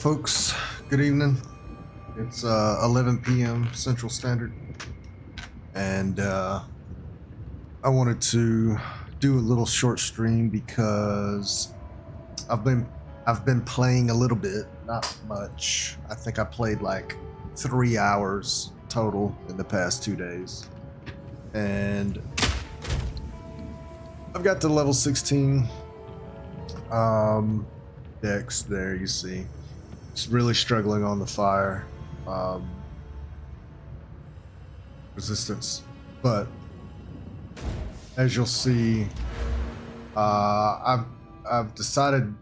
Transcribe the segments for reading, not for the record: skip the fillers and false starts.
folks. Good evening. It's 11 p.m. Central Standard, and I wanted to do a little short stream because I've been playing a little bit, not much. I think I played like 3 hours total in the past 2 days, and I've got to level 16 decks there. You see, it's really struggling on the fire resistance, but as you'll see, I've decided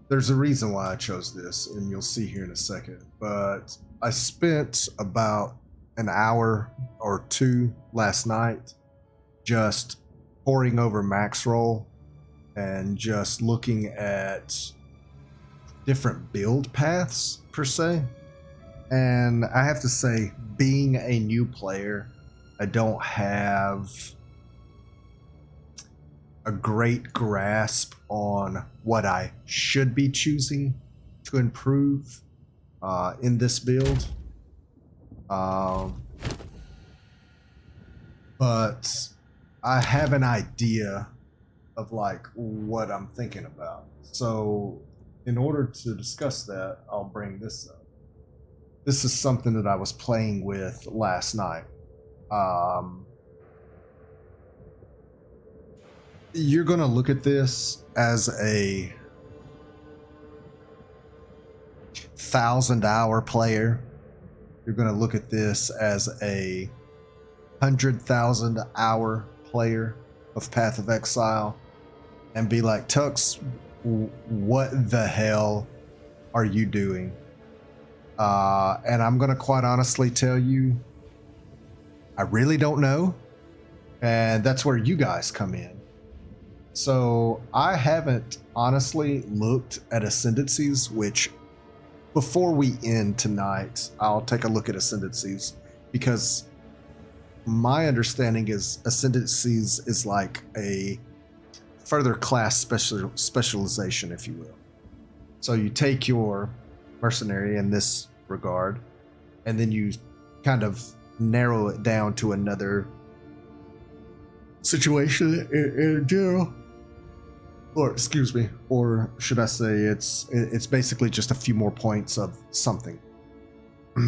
there's a reason why I chose this, and you'll see here in a second. But I spent about an hour or two last night just poring over max roll and just looking at different build paths per se. And I have to say, being a new player, I don't have a great grasp on what I should be choosing to improve in this build. But I have an idea of like what I'm thinking about. So in order to discuss that, I'll bring this up. This is something that I was playing with last night. You're going to look at this as a 1,000-hour player. You're going to look at this as a 100,000-hour player of Path of Exile and be like, Tux, what the hell are you doing? And I'm going to quite honestly tell you, I really don't know. And that's where you guys come in. So I haven't honestly looked at ascendancies, which before we end tonight, I'll take a look at ascendancies, because my understanding is ascendancies is like a further class specialization, if you will. So you take your mercenary in this regard, and then you kind of narrow it down to another situation in general. Or excuse me, or should I say it's basically just a few more points of something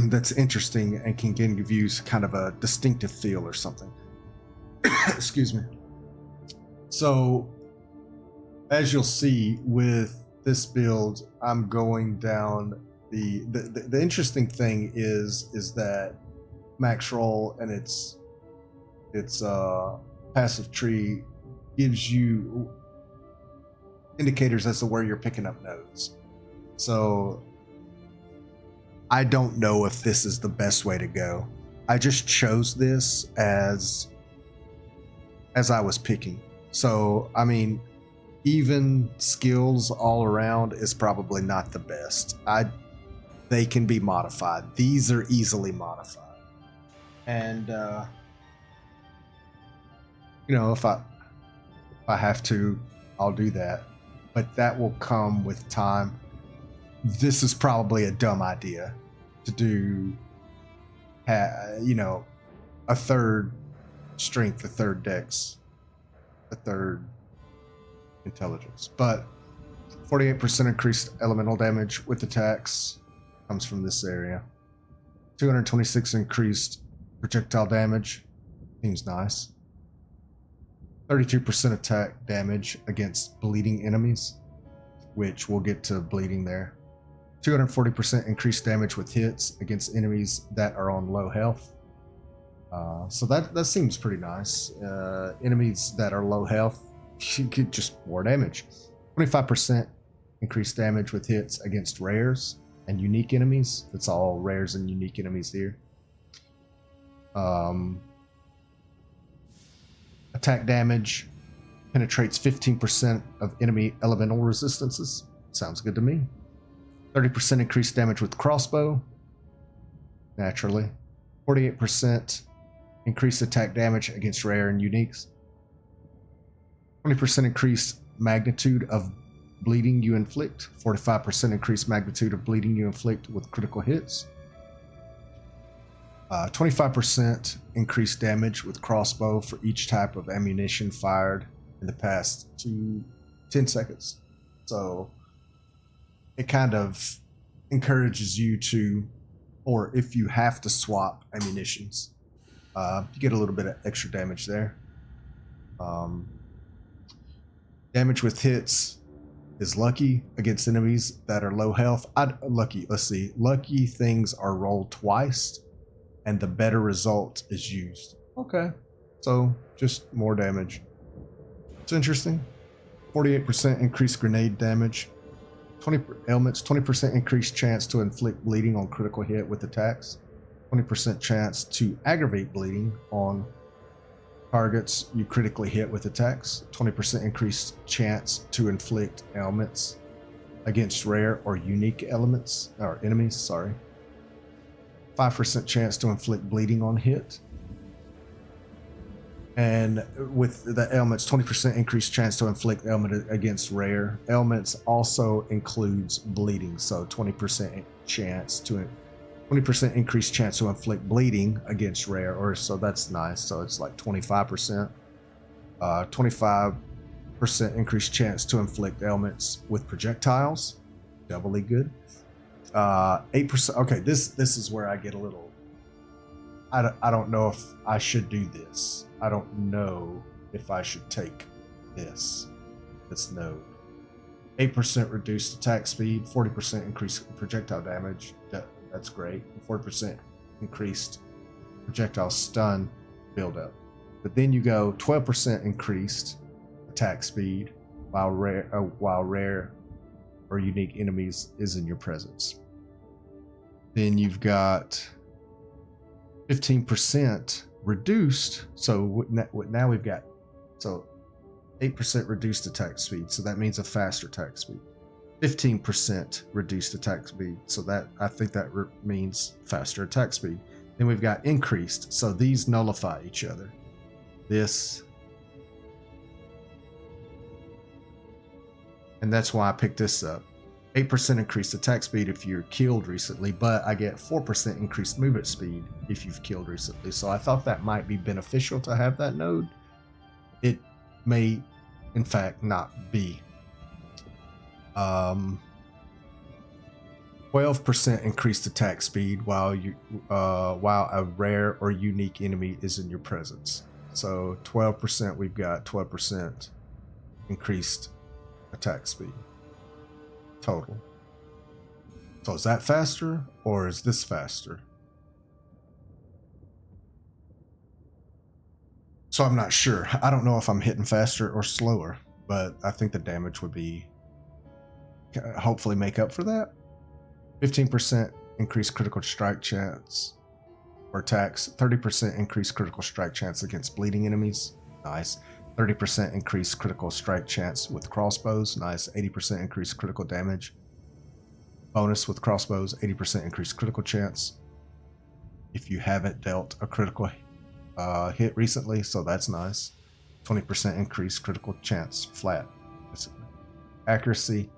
that's interesting and can give you kind of a distinctive feel or something. Excuse me. So as you'll see with this build, I'm going down the interesting thing is that max roll and its passive tree gives you indicators as to where you're picking up nodes. So I don't know if this is the best way to go. I just chose this as I was picking. So I mean, even skills all around is probably not the best. They can be modified. These are easily modified. And you know, if I have to, I'll do that. But that will come with time. This is probably a dumb idea to do, you know, a third strength, a third dex, a third intelligence. But 48% increased elemental damage with attacks comes from this area. 226 increased projectile damage. Seems nice. 32% attack damage against bleeding enemies, which we'll get to bleeding there. 240% increased damage with hits against enemies that are on low health. So that seems pretty nice. Enemies that are low health, you get just more damage. 25% increased damage with hits against rares and unique enemies. That's all rares and unique enemies here. Attack damage penetrates 15% of enemy elemental resistances. Sounds good to me. 30% increased damage with crossbow. Naturally. 48% increased attack damage against rare and uniques. 20% increased magnitude of bleeding you inflict. 45% increased magnitude of bleeding you inflict with critical hits. 25% increased damage with crossbow for each type of ammunition fired in the past 10 seconds. So it kind of encourages you to, or if you have to swap ammunitions, you get a little bit of extra damage there. Damage with hits is lucky against enemies that are low health. Lucky things are rolled twice, and the better result is used. Okay, so just more damage. It's interesting. 48% increased grenade damage. 20 ailments, 20% increased chance to inflict bleeding on critical hit with attacks. 20% chance to aggravate bleeding on targets you critically hit with attacks. 20% increased chance to inflict ailments against rare or unique elements or enemies. 5% chance to inflict bleeding on hit. And with the ailments, 20% increased chance to inflict ailment against rare. Ailments also includes bleeding, so 20% increased chance to inflict bleeding against rare, or so that's nice. So it's like 25%. 25% increased chance to inflict ailments with projectiles, doubly good. 8%. Okay, this is where I get a little. I don't know if I should do this. I don't know if I should take this node. 8% reduced attack speed, 40% increased projectile damage. That's great. 40% increased projectile stun buildup. But then you go 12% increased attack speed while rare or unique enemies is in your presence. Then you've got 15% reduced. So now we've got 8% reduced attack speed. So that means a faster attack speed. 15% reduced attack speed. So that I think that means faster attack speed. Then we've got increased. So these nullify each other. This. And that's why I picked this up. 8% increased attack speed if you're killed recently, but I get 4% increased movement speed if you've killed recently. So I thought that might be beneficial to have that node. It may, in fact, not be. 12% increased attack speed while a rare or unique enemy is in your presence. So 12%, we've got 12% increased attack speed total. So is that faster or is this faster? So I'm not sure. I don't know if I'm hitting faster or slower, but I think the damage would be hopefully make up for that. 15% increased critical strike chance for attacks. 30% increased critical strike chance against bleeding enemies. Nice. 30% increased critical strike chance with crossbows. Nice. 80% increased critical damage. Bonus with crossbows. 80% increased critical chance if you haven't dealt a critical hit recently. So that's nice. 20% increased critical chance flat. Basically. Accuracy.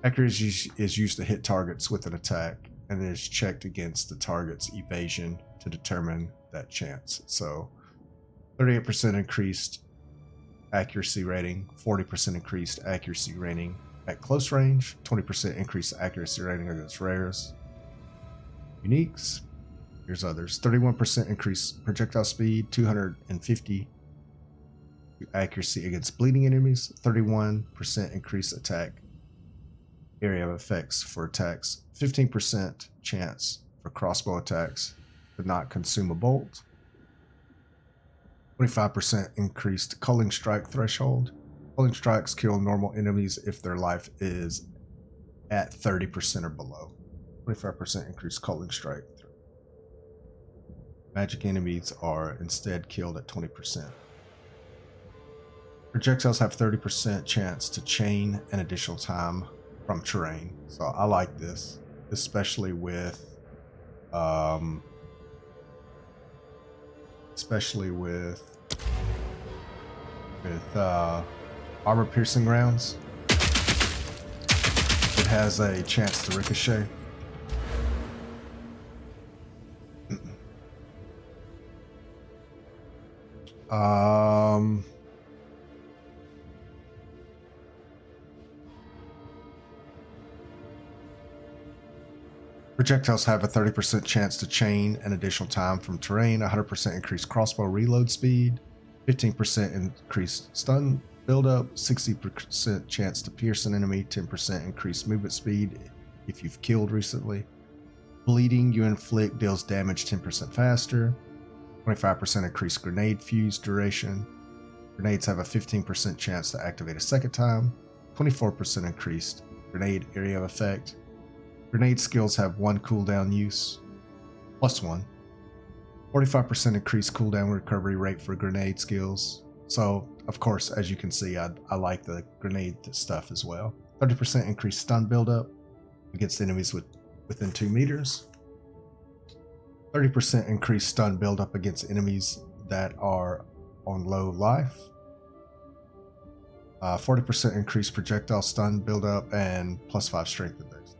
Accuracy is used to hit targets with an attack and is checked against the target's evasion to determine that chance. So 38% increased accuracy rating, 40% increased accuracy rating at close range, 20% increased accuracy rating against rares. Uniques, here's others. 31% increased projectile speed, 250 accuracy against bleeding enemies, 31% increased attack area of effects for attacks, 15% chance for crossbow attacks to not consume a bolt, 25% increased culling strike threshold. Culling strikes kill normal enemies if their life is at 30% or below. 25% increased culling strike. Magic enemies are instead killed at 20%. Projectiles have 30% chance to chain an additional time from terrain. So I like this, especially with armor piercing rounds. It has a chance to ricochet. Projectiles have a 30% chance to chain an additional time from terrain, 100% increased crossbow reload speed, 15% increased stun buildup, 60% chance to pierce an enemy, 10% increased movement speed if you've killed recently. Bleeding you inflict deals damage 10% faster, 25% increased grenade fuse duration. Grenades have a 15% chance to activate a second time, 24% increased grenade area of effect. Grenade skills have 1 cooldown use, +1. 45% increased cooldown recovery rate for grenade skills. So, of course, as you can see, I like the grenade stuff as well. 30% increased stun buildup against enemies within 2 meters. 30% increased stun buildup against enemies that are on low life. 40% increased projectile stun buildup and +5 strength and dex.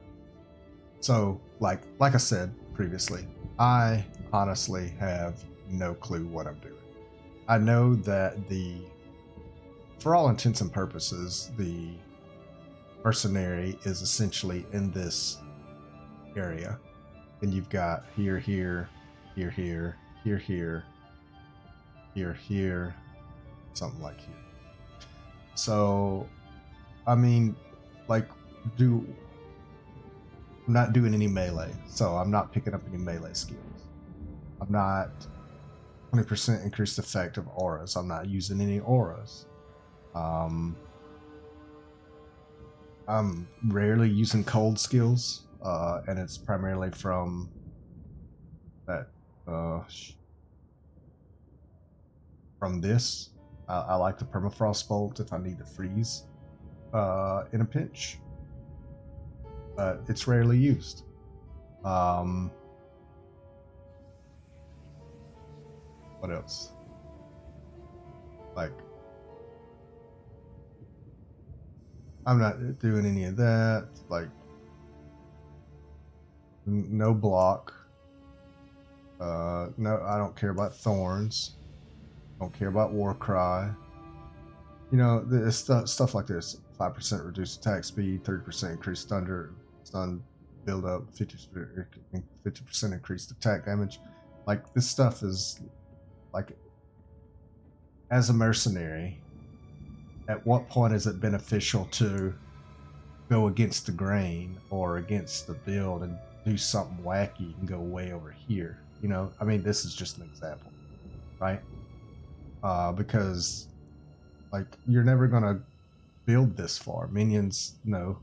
So, like I said previously, I honestly have no clue what I'm doing. I know that for all intents and purposes, the mercenary is essentially in this area. And you've got here, something like here. So, I mean, like, I'm not doing any melee, so I'm not picking up any melee skills. I'm not 20% increased effect of auras. I'm not using any auras. I'm rarely using cold skills, and it's primarily from that from this. I like the permafrost bolt if I need to freeze in a pinch, but it's rarely used. What else? Like, I'm not doing any of that. Like, no block. No, I don't care about thorns. Don't care about war cry. You know, this stuff like this. 5% reduced attack speed, 30% increased stun build up, 50% increased attack damage. Like, this stuff is like, as a mercenary, at what point is it beneficial to go against the grain or against the build and do something wacky and go way over here? You know, I mean, this is just an example, right? Because, like, you're never gonna build this far. Minions, no.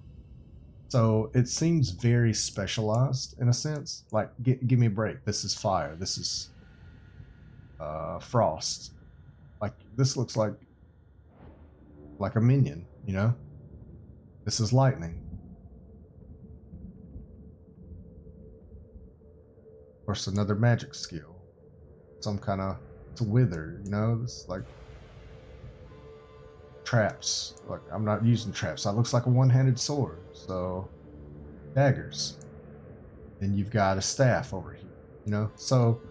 So it seems very specialized in a sense. Like, give me a break. This is fire. This is frost. Like, this looks like a minion, you know? This is lightning. Of course, another magic skill. Some kind of, it's a wither, you know? This, like, traps. Like, I'm not using traps. That looks like a one-handed sword. So, daggers. Then you've got a staff over here, you know? So,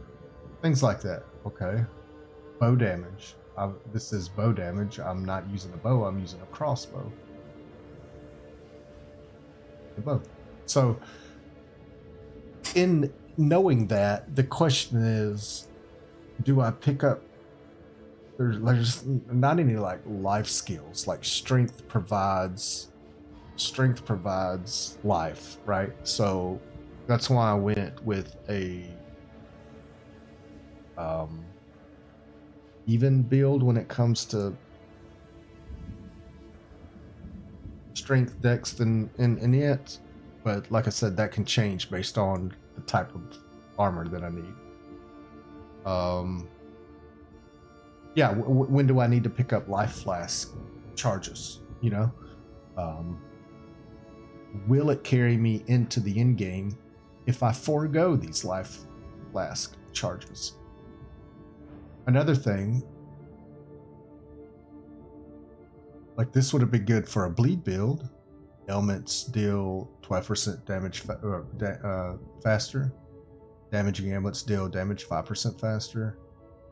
things like that. Okay. Bow damage. This is bow damage. I'm not using a bow. I'm using a crossbow. The bow. So, in knowing that, the question is, do I pick up? There's not any like life skills. Like, strength provides life, right? So that's why I went with a even build when it comes to strength, dex, and it. But like I said, that can change based on the type of armor that I need. Yeah, when do I need to pick up life flask charges, you know? Will it carry me into the end game if I forego these life flask charges? Another thing, Like this would have been good for a bleed build. Ailments deal 12% damage faster. Damaging ailments deal damage 5% faster.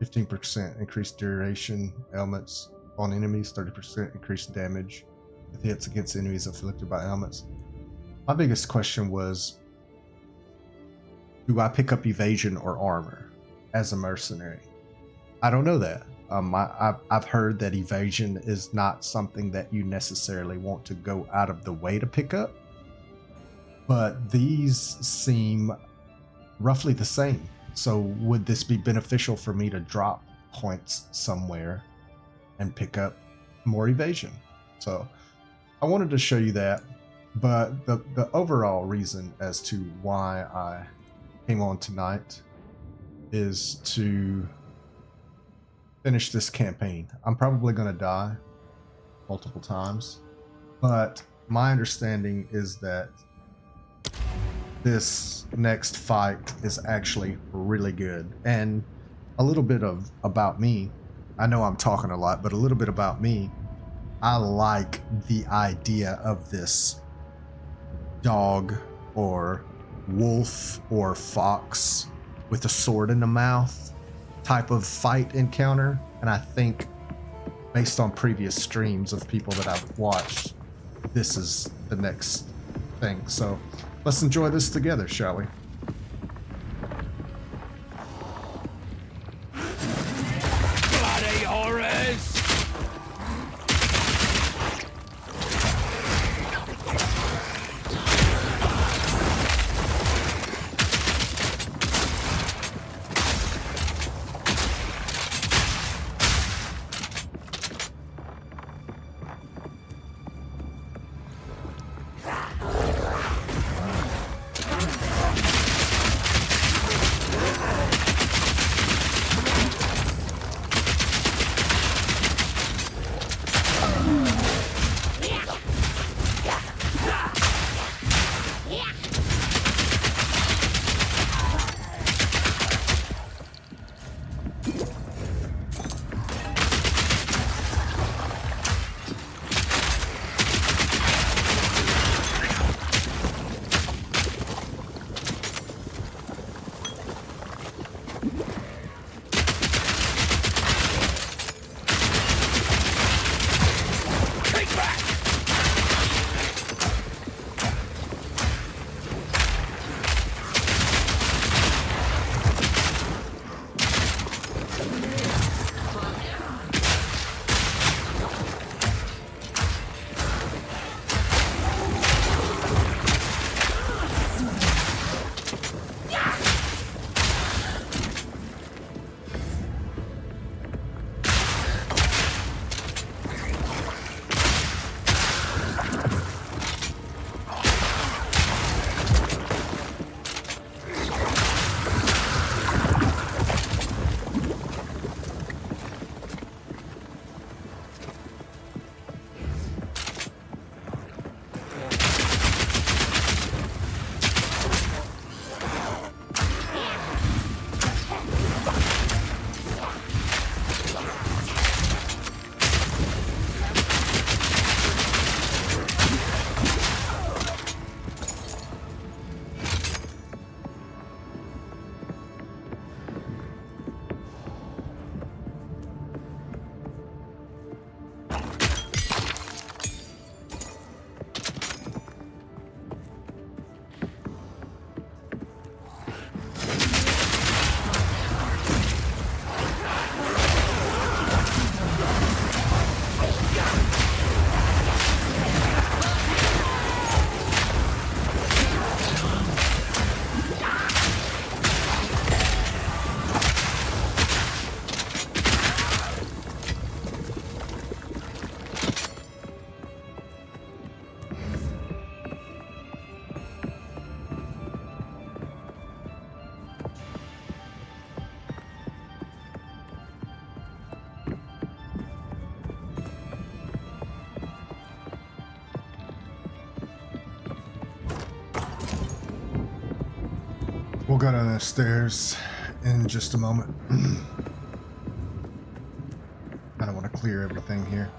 15% increased duration ailments on enemies. 30% increased damage with hits against enemies afflicted by ailments. My biggest question was, do I pick up evasion or armor as a mercenary? I don't know that. I've heard that evasion is not something that you necessarily want to go out of the way to pick up, but these seem roughly the same. So would this be beneficial for me to drop points somewhere and pick up more evasion? So I wanted to show you that, but the overall reason as to why I came on tonight is to finish this campaign. I'm probably going to die multiple times, but my understanding is that this next fight is actually really good. And a little bit of about me, I know I'm talking a lot, but a little bit about me, I like the idea of this dog or wolf or fox with a sword in the mouth type of fight encounter. And I think based on previous streams of people that I've watched, this is the next thing. So let's enjoy this together, shall we? Bloody horrors! We'll go down the stairs in just a moment. I don't want to clear everything here.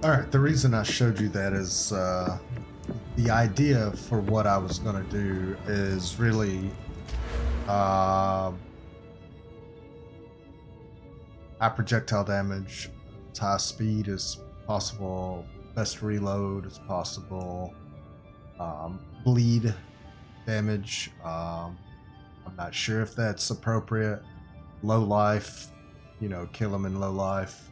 All right, the reason I showed you that is the idea for what I was going to do is really high projectile damage, as high speed as possible, best reload as possible, bleed damage. I'm not sure if that's appropriate. Low life, you know, kill them in low life.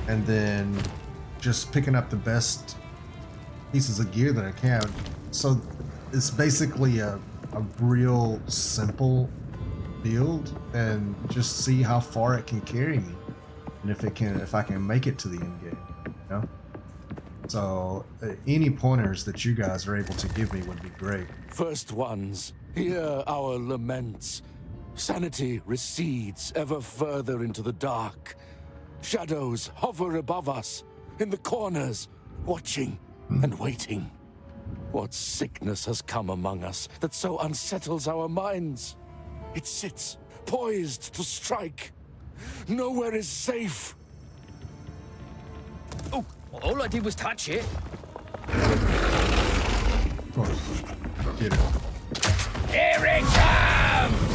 And then just picking up the best pieces of gear that I can. So it's basically a real simple build, and just see how far it can carry me, and if I can make it to the end game, you know. So any pointers that you guys are able to give me would be great. First ones, hear our laments. Sanity recedes ever further into the dark. Shadows hover above us, in the corners, watching and waiting. What sickness has come among us that so unsettles our minds? It sits, poised to strike. Nowhere is safe. Oh, all I did was touch it. Of course. Get it. Here it comes!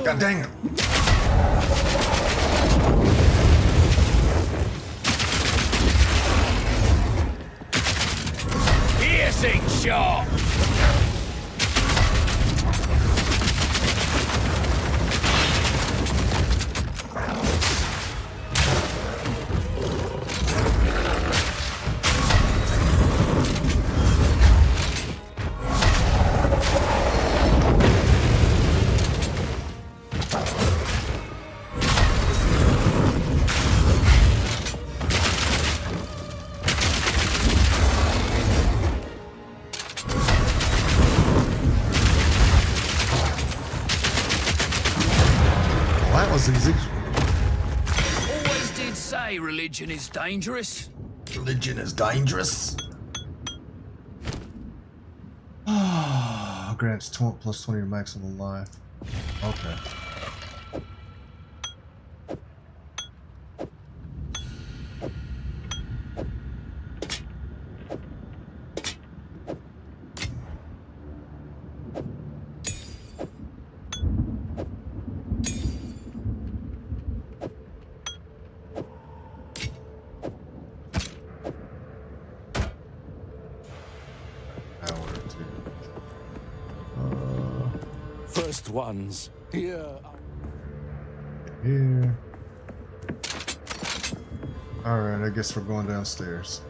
God dang it. Piercing shot! Well, that was easy. Always did say religion is dangerous. Religion is dangerous. Grants plus 20 maximum life. Okay. First ones, hear Here. Alright, I guess we're going downstairs.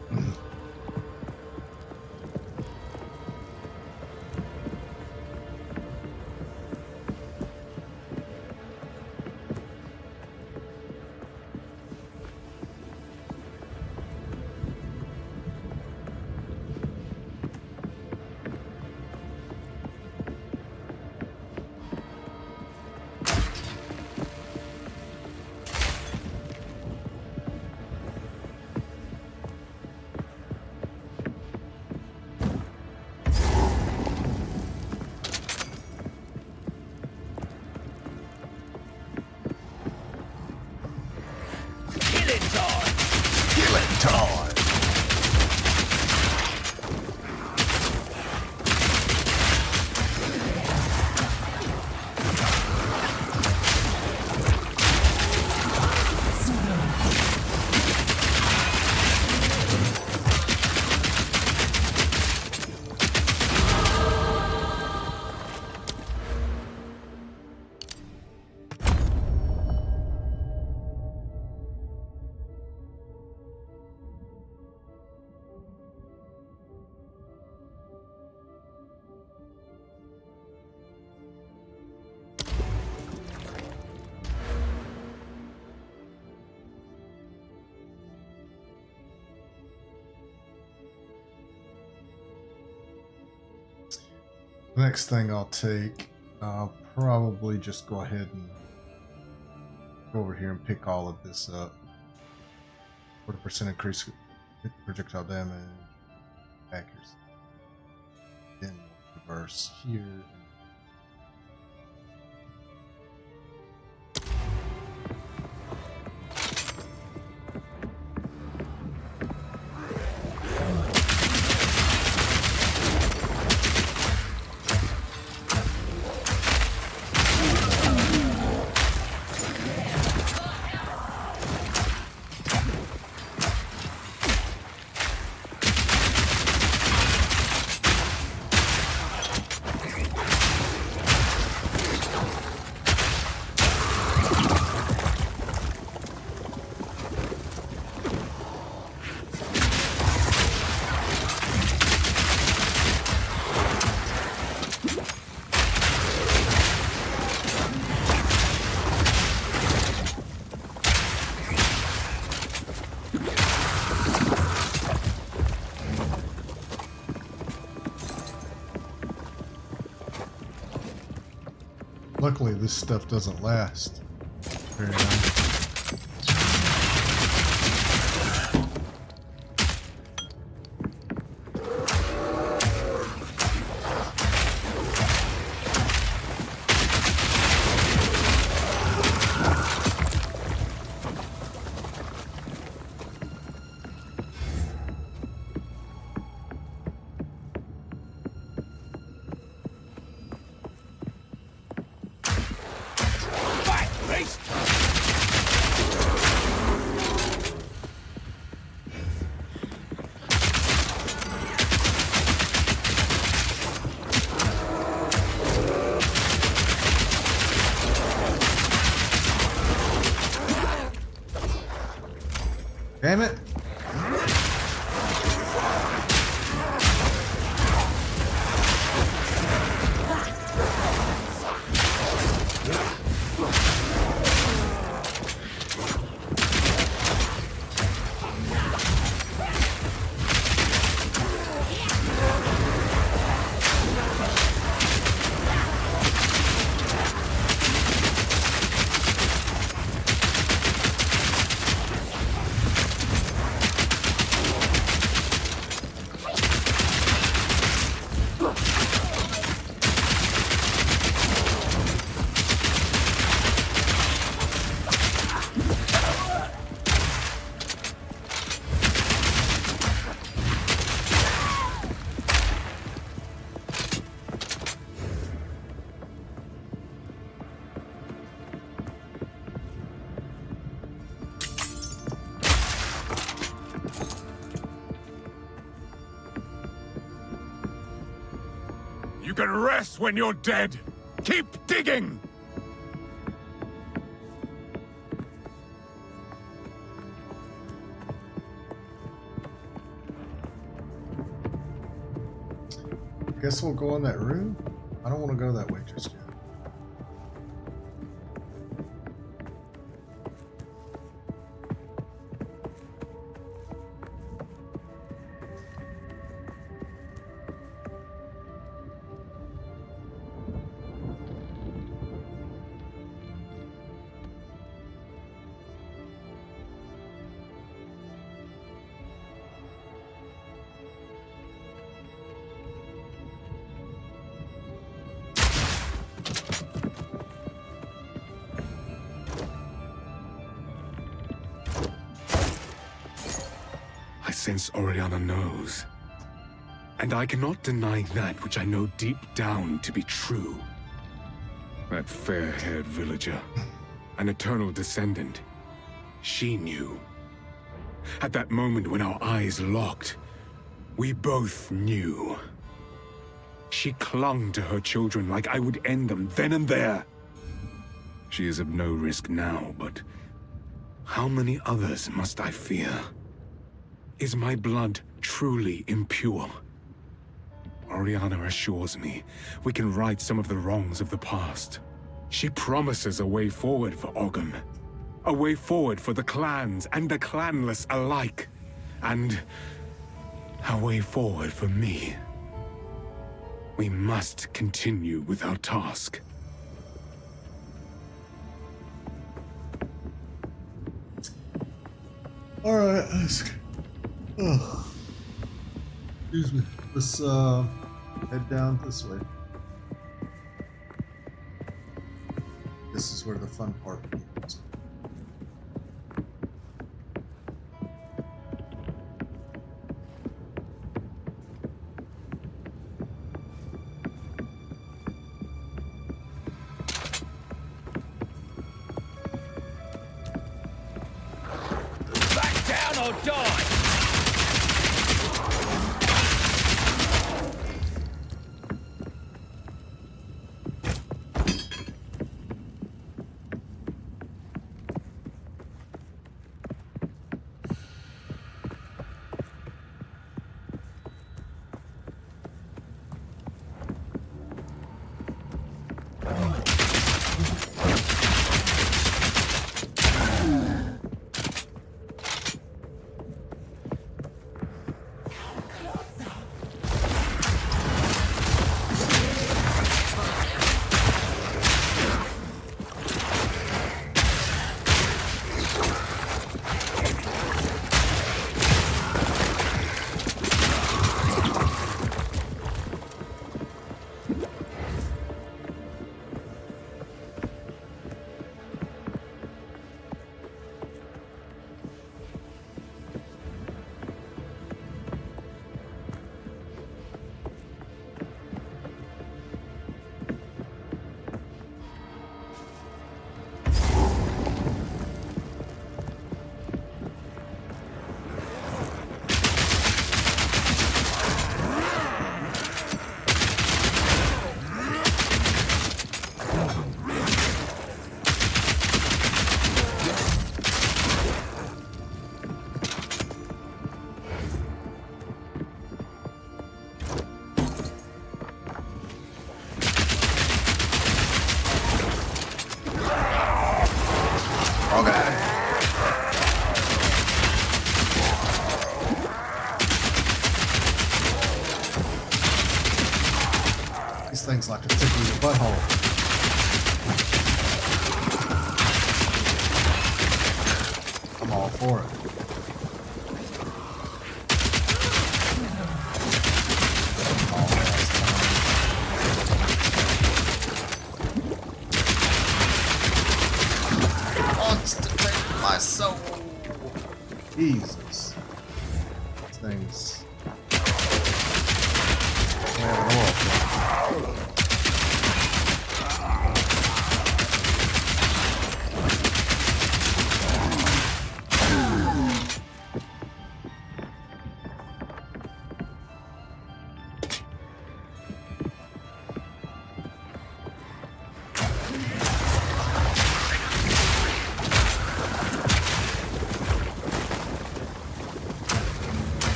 Next thing I'll take, I'll probably just go ahead and go over here and pick all of this up. 40% increase projectile damage, accuracy. Then we'll reverse here. Luckily, this stuff doesn't last very long. Damn it. You can rest when you're dead. Keep digging! Guess we'll go in that room. I don't want to go that way just yet. I sense Oriana knows. And I cannot deny that which I know deep down to be true. That fair-haired villager, an eternal descendant, she knew. At that moment when our eyes locked, we both knew. She clung to her children like I would end them then and there. She is of no risk now, but how many others must I fear? Is my blood truly impure? Oriana assures me we can right some of the wrongs of the past. She promises a way forward for Ogham. A way forward for the clans and the clanless alike. And a way forward for me. We must continue with our task. All right, let's. Oh, excuse me. Let's head down this way. This is where the fun part begins. Back down or die! These things like to tickle your butthole. I'm all for it. Constipate my soul. Jesus. These things. Yeah,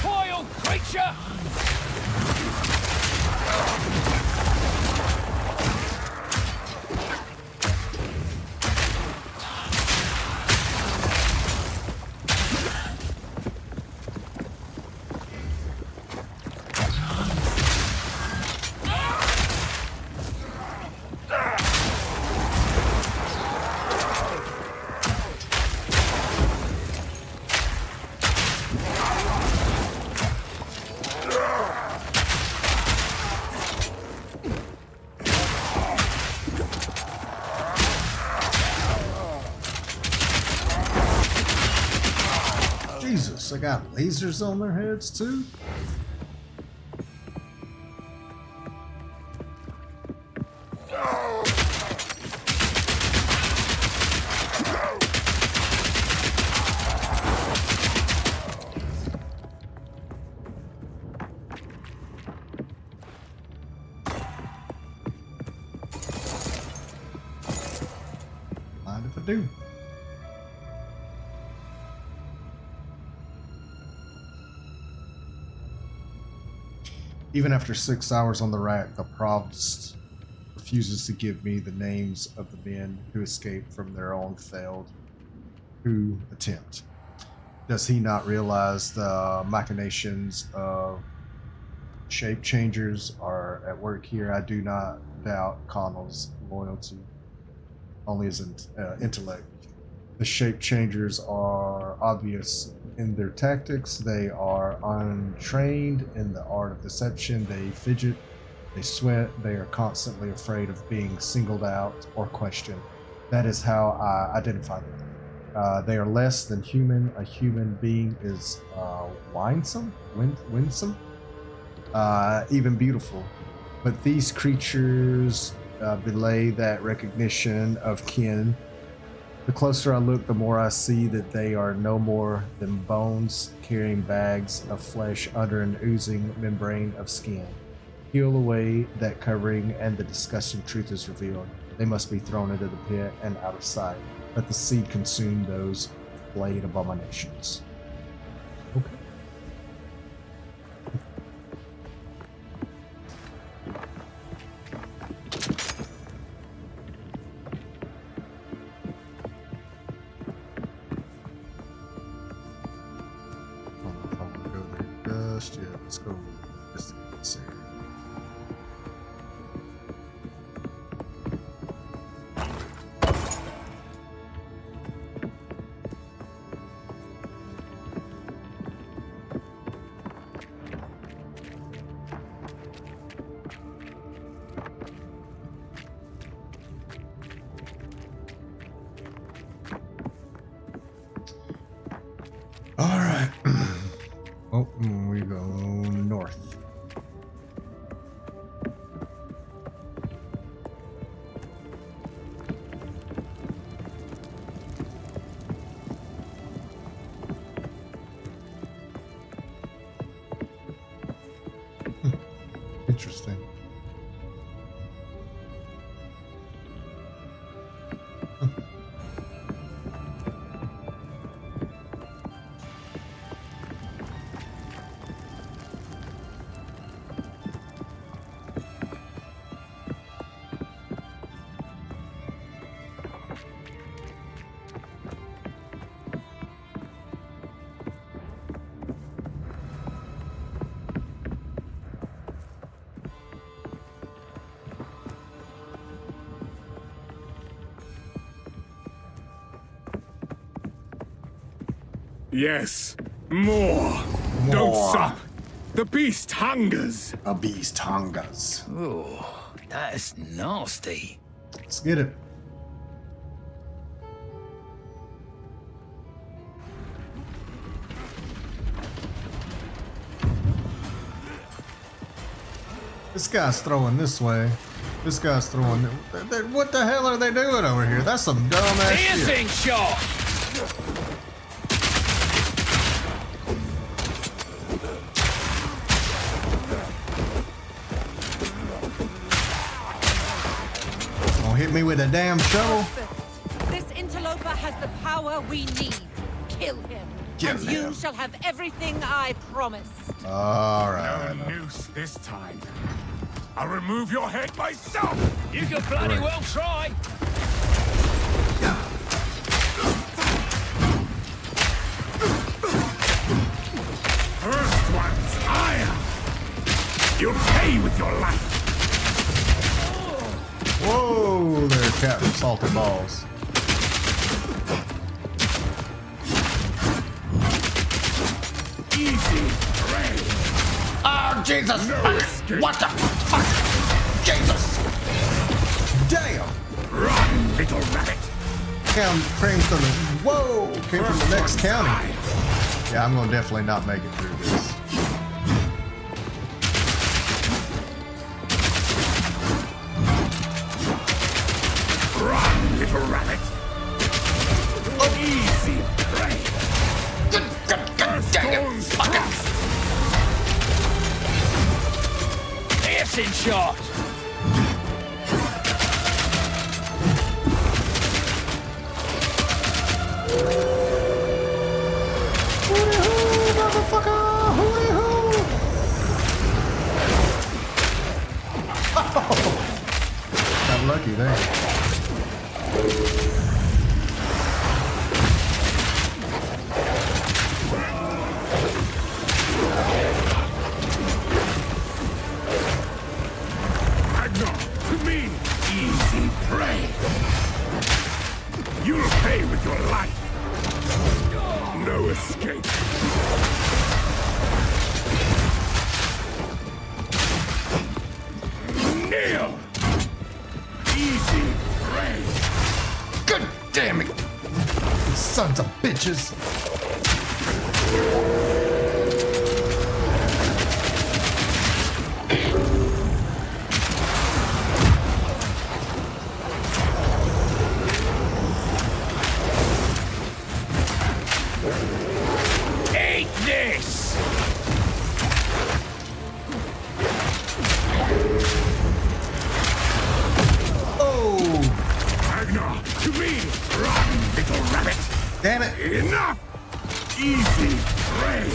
Vile creature! Jesus, they got lasers on their heads too? Mind if I do? Even after 6 hours on the rack, the Provost refuses to give me the names of the men who escaped from their own failed coup attempt. Does he not realize the machinations of Shape changers are at work here. I do not doubt Connell's loyalty, only his intellect. The shape changers are obvious in their tactics. They are untrained in the art of deception. They fidget, they sweat, they are constantly afraid of being singled out or questioned. That is how I identify them. They are less than human. A human being is winsome, even beautiful. But these creatures belay that recognition of kin. The closer I look, the more I see that they are no more than bones carrying bags of flesh under an oozing membrane of skin. Peel away that covering and the disgusting truth is revealed. They must be thrown into the pit and out of sight. Let the seed consume those blade abominations. Okay. Yeah, let's go investigate this area. All right. Oh, we go north. Interesting. Yes, more. Don't stop. The beast hungers. A beast hungers. Ooh, that's nasty. Let's get it. This guy's throwing this way. This guy's throwing. What the hell are they doing over here? That's some dumb ass shit. Piercing shot! Don't hit me with a damn shovel. This interloper has the power we need. Kill him. Kill and him. you shall have everything I promised. All No right. noose this time. I'll remove your head myself. You can bloody well try! First one's higher. You'll pay with your life. Whoa there, Captain Salty Balls. Easy prey. Oh, Jesus! No escape. What the fuck? Jesus! Damn! Run, little rabbit. Came from the came from the next county. Yeah, I'm gonna definitely not make it through this. Run, little rabbit. Easy prey. God dang it! Stone's Fucking thrust. piercing shot! Hooty-hoo, motherfucker! Hooty-hoo! Got lucky there. Away with your life! No escape! Kneel! Easy prey! Good damn it! Sons of bitches. Eat this! Oh, Agnar, to me! Run, little rabbit! damn it. Enough! Easy prey!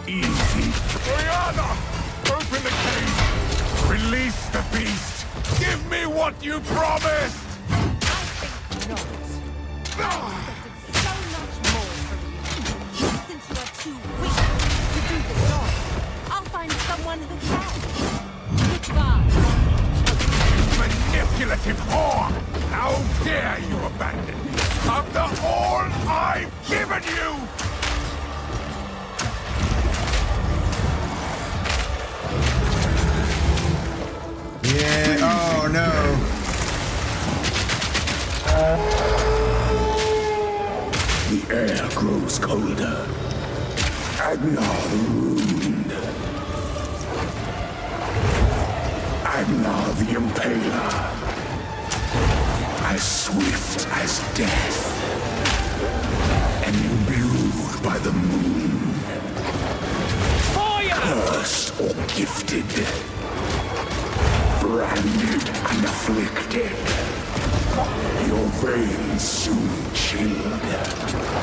Easy. Oriana! Open the cage! Release the beast! Give me what you promised! I think not. Ah! Expected so much more from you. Since you are too weak to do the job, I'll find someone who can. Goodbye. Manipulative whore! How dare you abandon me after all I've given you! Yeah, oh no. The air grows colder. Agnar the Ruined. Agnar the Impaler. As swift as death. And imbued by the moon. Cursed or gifted. Branded and afflicted. Your veins soon chilled.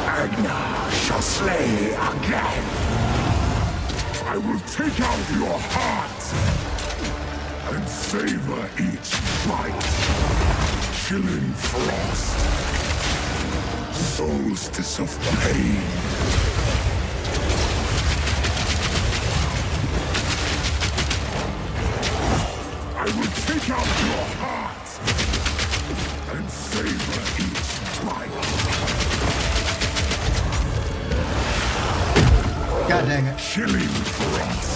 Agnar shall slay again. I will take out your heart and savor each bite. Chilling frost. Solstice of pain. I will take out your heart and savor each bite. God dang it. Chilling frost.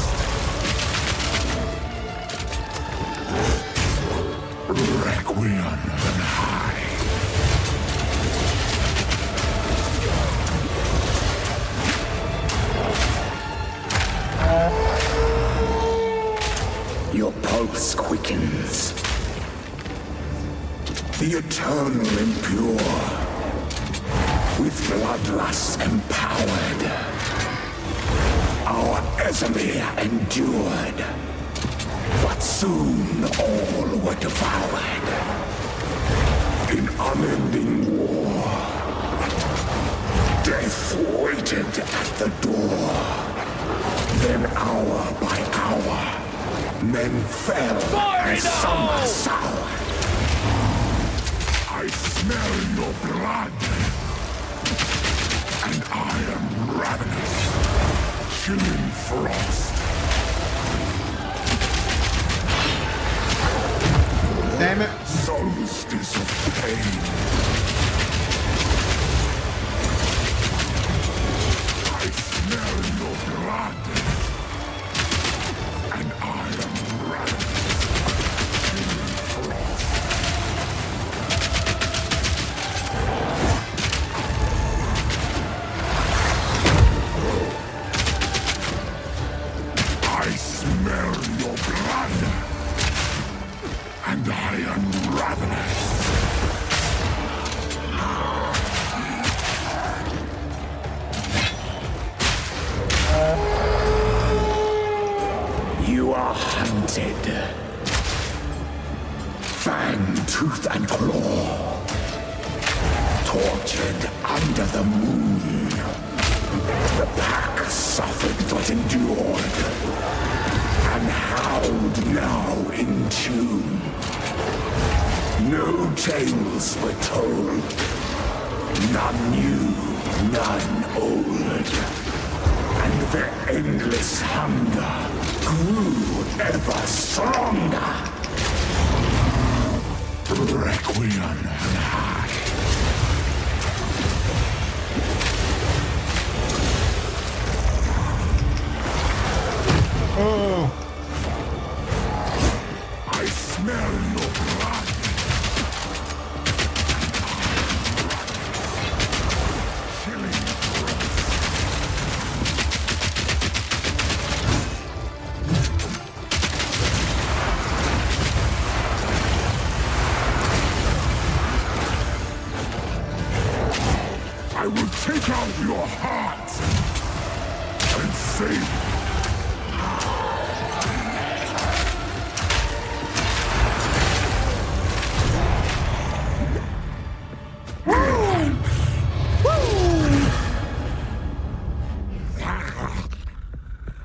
Requiem on high. Your pulse quickens. The eternal impure. With bloodlust empowered. Our Esamir endured. But soon all were devoured. In unending war. Death waited at the door. Then hour by hour. Men fell as summer sour. I smell your blood. And I am ravenous. Chilling frost. Damn it. Solstice of pain. I smell your blood. And I am ravenous. Chilling frost. I smell your blood. And I am ravenous. You are hunted. Fang, tooth, and claw. Tortured under the moon. The pack suffered but endured. And howled now in tune. No tales were told. None new, none old. hunger grew ever stronger. Requiem on high. Oh, I smell your blood. Killing I will take out your heart and save it.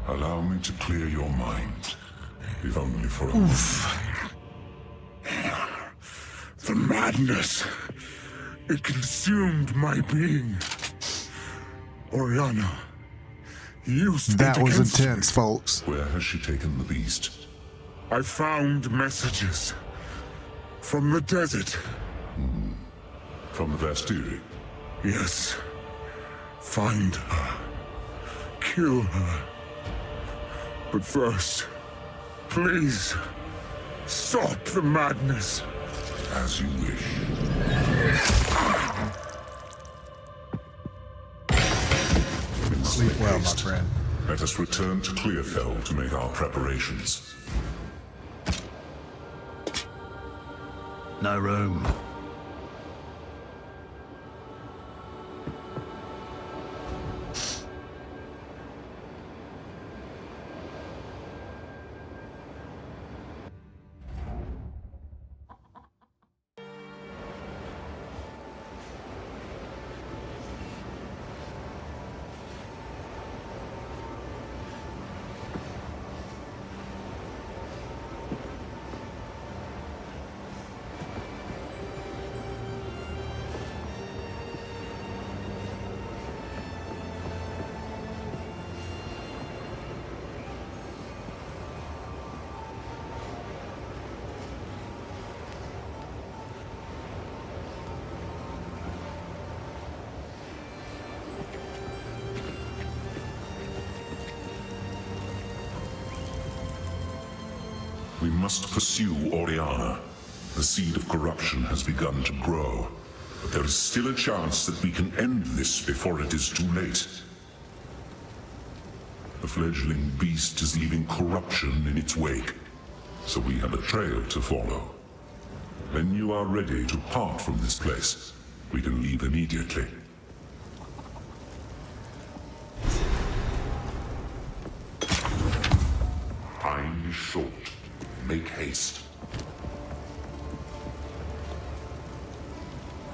Allow me to clear your mind, if only for a moment. The madness, it consumed my being. Oriana, used that it was against me. intense, folks. Where has she taken the beast? I found messages from the desert. From the Vastiri? Yes. Find her. Kill her. But first, please, stop the madness. As you wish. Sleep well, my friend. Let us return to Clearfell to make our preparations. No room. We must pursue Oriana. The seed of corruption has begun to grow, but there is still a chance that we can end this before it is too late. The fledgling beast is leaving corruption in its wake, so we have a trail to follow. When you are ready to part from this place, we can leave immediately. Time is short. Make haste.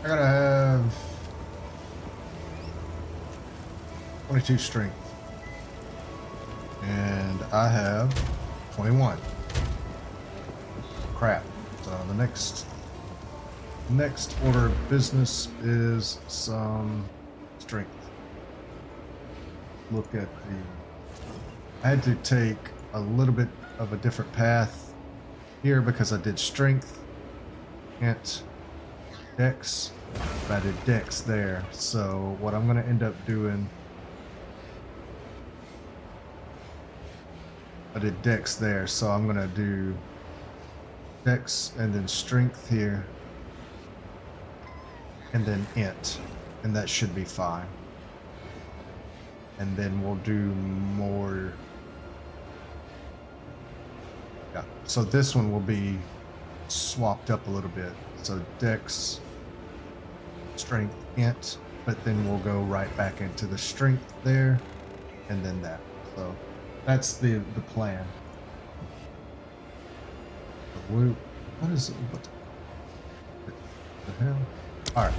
I gotta have 22 strength. And I have 21. Crap. So the next order of business is some strength. Look at I had to take a little bit of a different path here because I did strength, int, dex, but I did dex there. So what I'm going to end up doing, I did dex there, so I'm going to do dex and then strength here, and then int, and that should be fine. And then we'll do more. Yeah, so this one will be swapped up a little bit. So dex, strength, int, but then we'll go right back into the strength there, and then that. So that's the plan. What is it? What the hell? All right.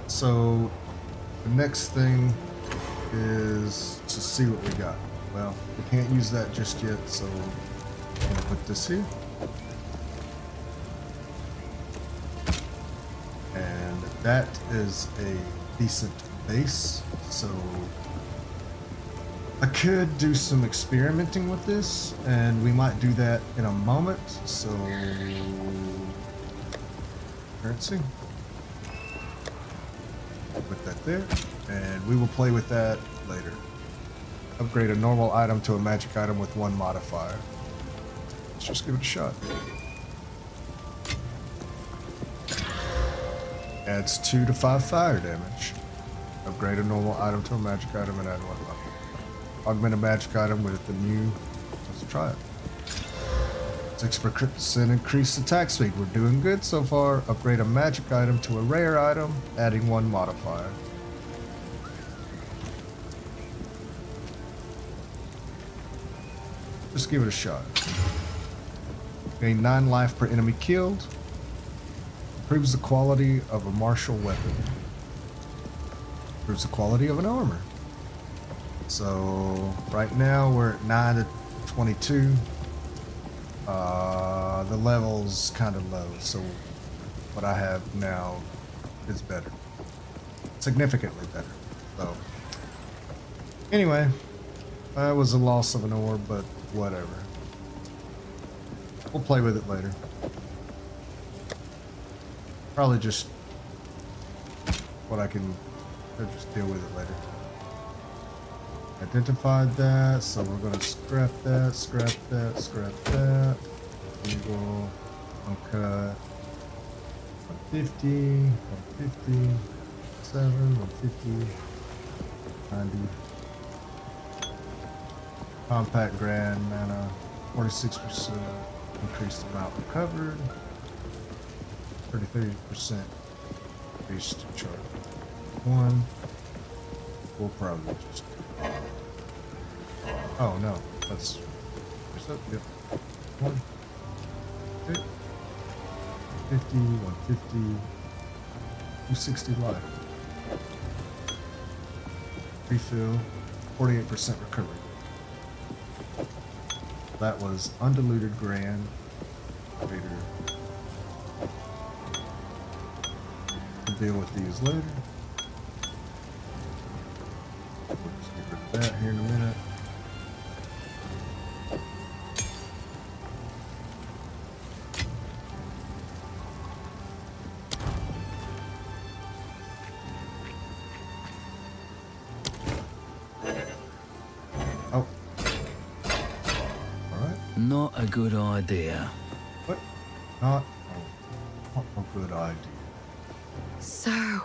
So the next thing is to see what we got. Well, we can't use that just yet, so I'm gonna put this here. And that is a decent base, so I could do some experimenting with this, and we might do that in a moment. So, currency. Put that there, and we will play with that later. Upgrade a normal item to a magic item with 1 modifier. Let's just give it a shot. Adds 2 to 5 fire damage. Upgrade a normal item to a magic item and add 1 modifier. Augment a magic item with the new. Let's try it. 6% increased attack speed. We're doing good so far. Upgrade a magic item to a rare item, adding 1 modifier. Just give it a shot. Gain 9 life per enemy killed. Improves the quality of a martial weapon. Improves the quality of an armor. So right now we're at 9 to 22. The level's kind of low, so what I have now is better. Significantly better. So anyway, that was a loss of an orb, but whatever. We'll play with it later. Probably just what I can just deal with it later. Identified that, so we're gonna scrap that, scrap that, scrap that. Eagle, uncut. 150, 150, 7, 150, 90. Compact grand mana, 46% increased amount recovered. 30% increased charge. 1. We'll probably just. Oh no, that's. Where's that? Yep. 1. 50, 150, 260 life. Refill, 48% recovery. That was undiluted grand. Later. We'll deal with these later. We'll just get rid of that here in a minute. Not a good idea. What? Not a good idea. So,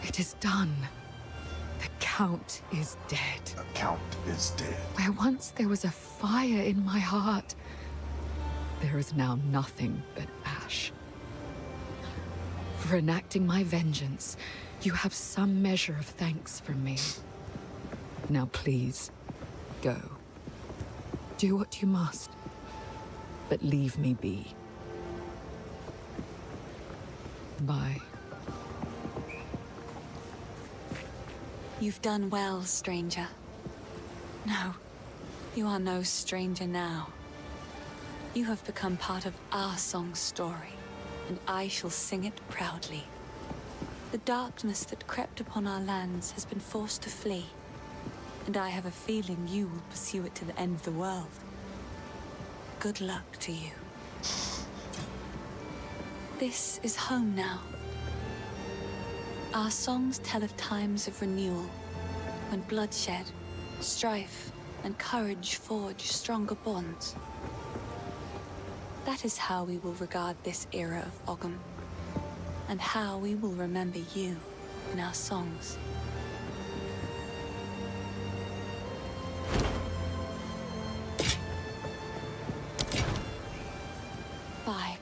it is done. The Count is dead. The Count is dead. Where once there was a fire in my heart, there is now nothing but ash. For enacting my vengeance, you have some measure of thanks from me. Now please, go. Do what you must, but leave me be. Bye. You've done well, stranger. No, you are no stranger now. You have become part of our song's story, and I shall sing it proudly. The darkness that crept upon our lands has been forced to flee, and I have a feeling you will pursue it to the end of the world. Good luck to you. This is home now. Our songs tell of times of renewal, when bloodshed, strife, and courage forge stronger bonds. That is how we will regard this era of Ogham, and how we will remember you in our songs. Bye.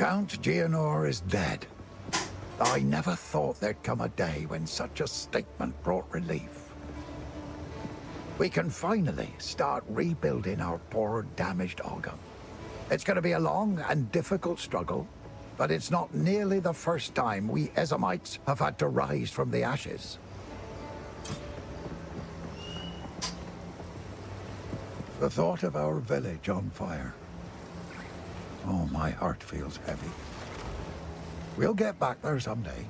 Count Gianor is dead. I never thought there'd come a day when such a statement brought relief. We can finally start rebuilding our poor, damaged Ogham. It's going to be a long and difficult struggle, but it's not nearly the first time we Ezamites have had to rise from the ashes. The thought of our village on fire. Oh, my heart feels heavy. We'll get back there someday.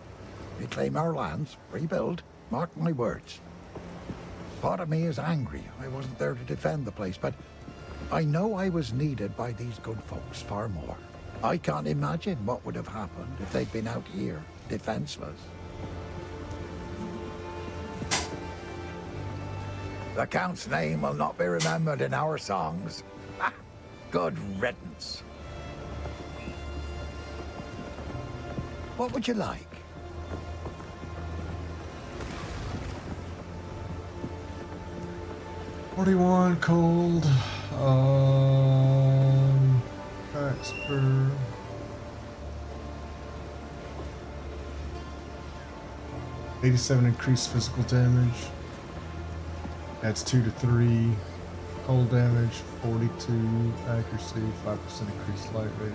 Reclaim our lands, rebuild, mark my words. Part of me is angry I wasn't there to defend the place, but I know I was needed by these good folks far more. I can't imagine what would have happened if they'd been out here, defenseless. The Count's name will not be remembered in our songs. Ha! Good riddance. What would you like? $41 cold. Tax per. $87 increased physical damage. Adds 2 to 3. Cold damage, 42 accuracy, 5% increased light rays.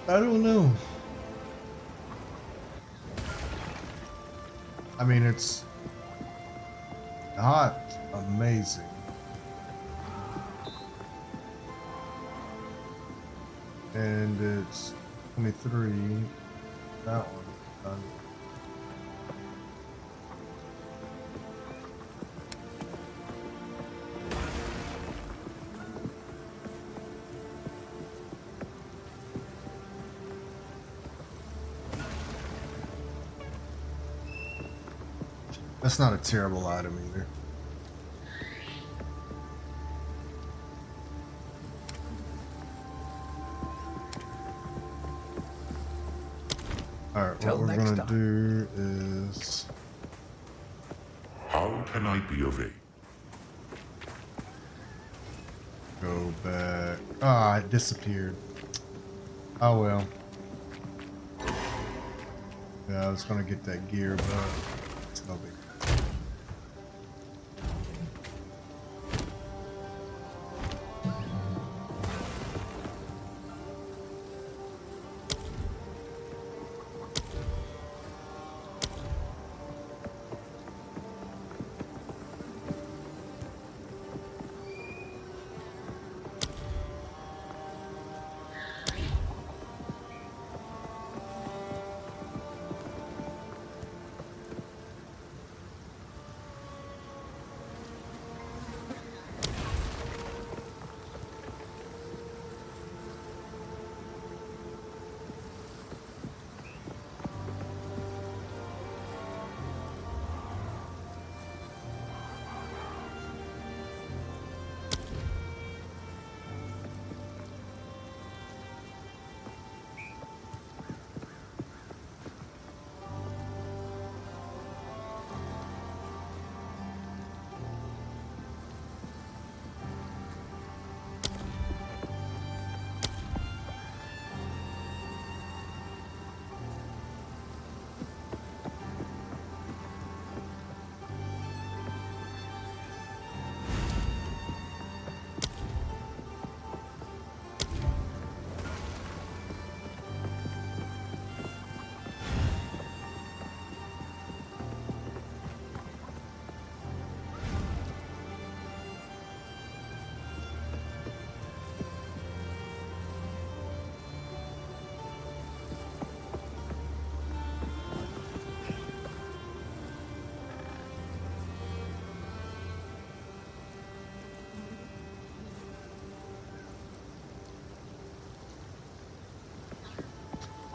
I don't know. I mean, it's not amazing. And it's 23. That one done. That's not a terrible item either. Alright, what we're gonna do is... How can I be of aid? Go back. Ah, it disappeared. Oh well. Yeah, I was gonna get that gear, but it's no big.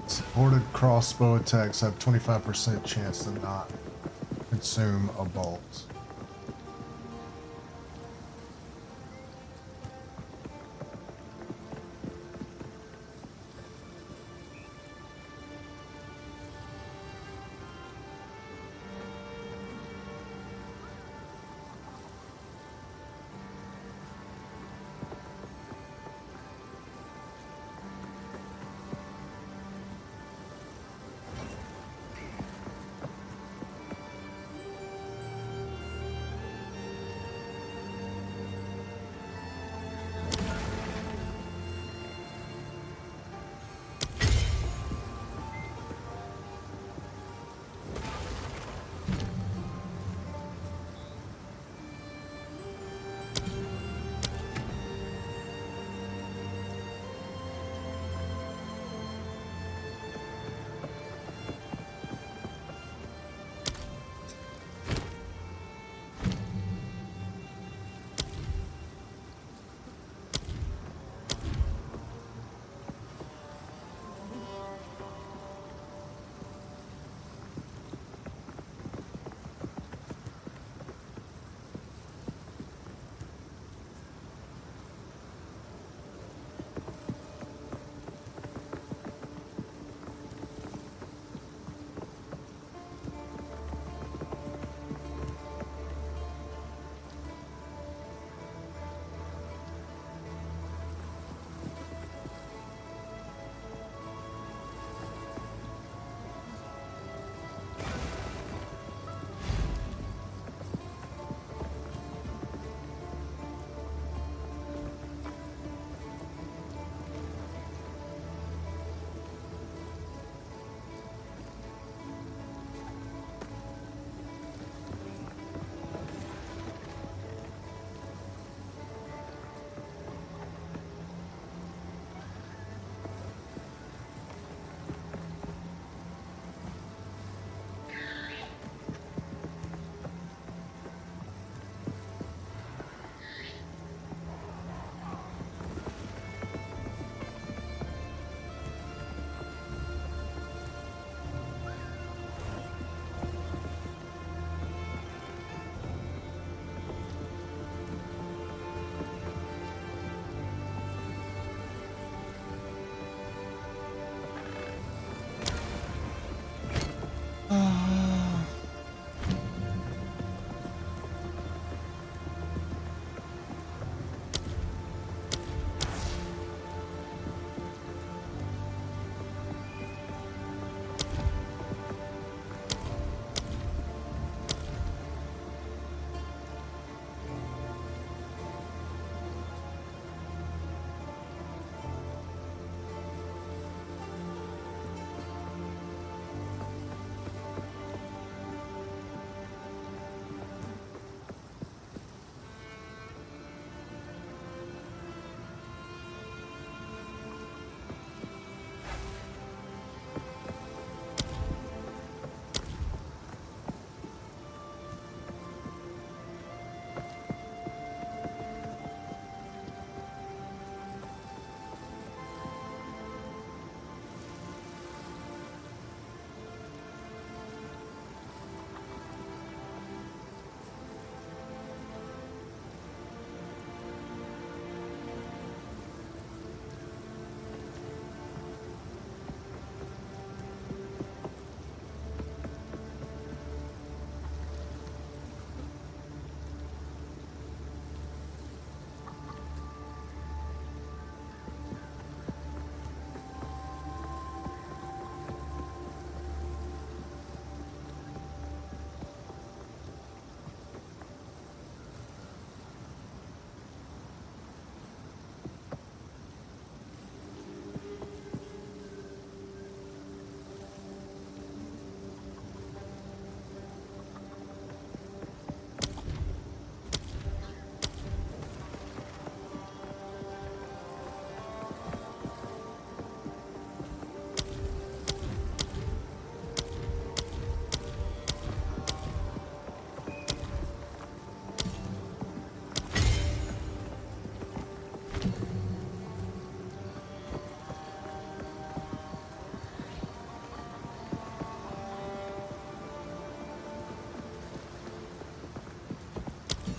Supported crossbow attacks have 25% chance to not consume a bolt.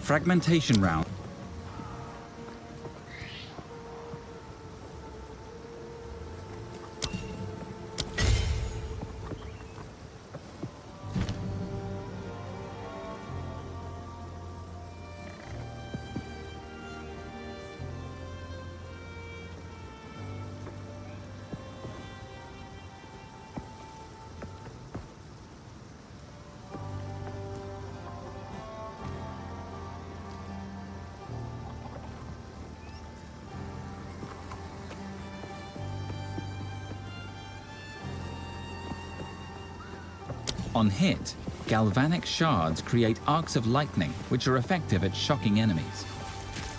Fragmentation round. On hit, galvanic shards create arcs of lightning, which are effective at shocking enemies.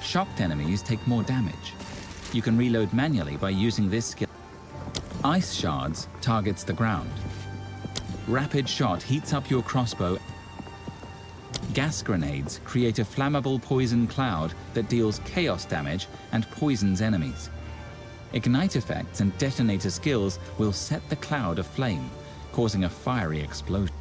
Shocked enemies take more damage. You can reload manually by using this skill. Ice shards targets the ground. Rapid shot heats up your crossbow. Gas grenades create a flammable poison cloud that deals chaos damage and poisons enemies. Ignite effects and detonator skills will set the cloud aflame, causing a fiery explosion.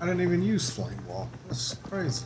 I didn't even use flame wall. That's crazy.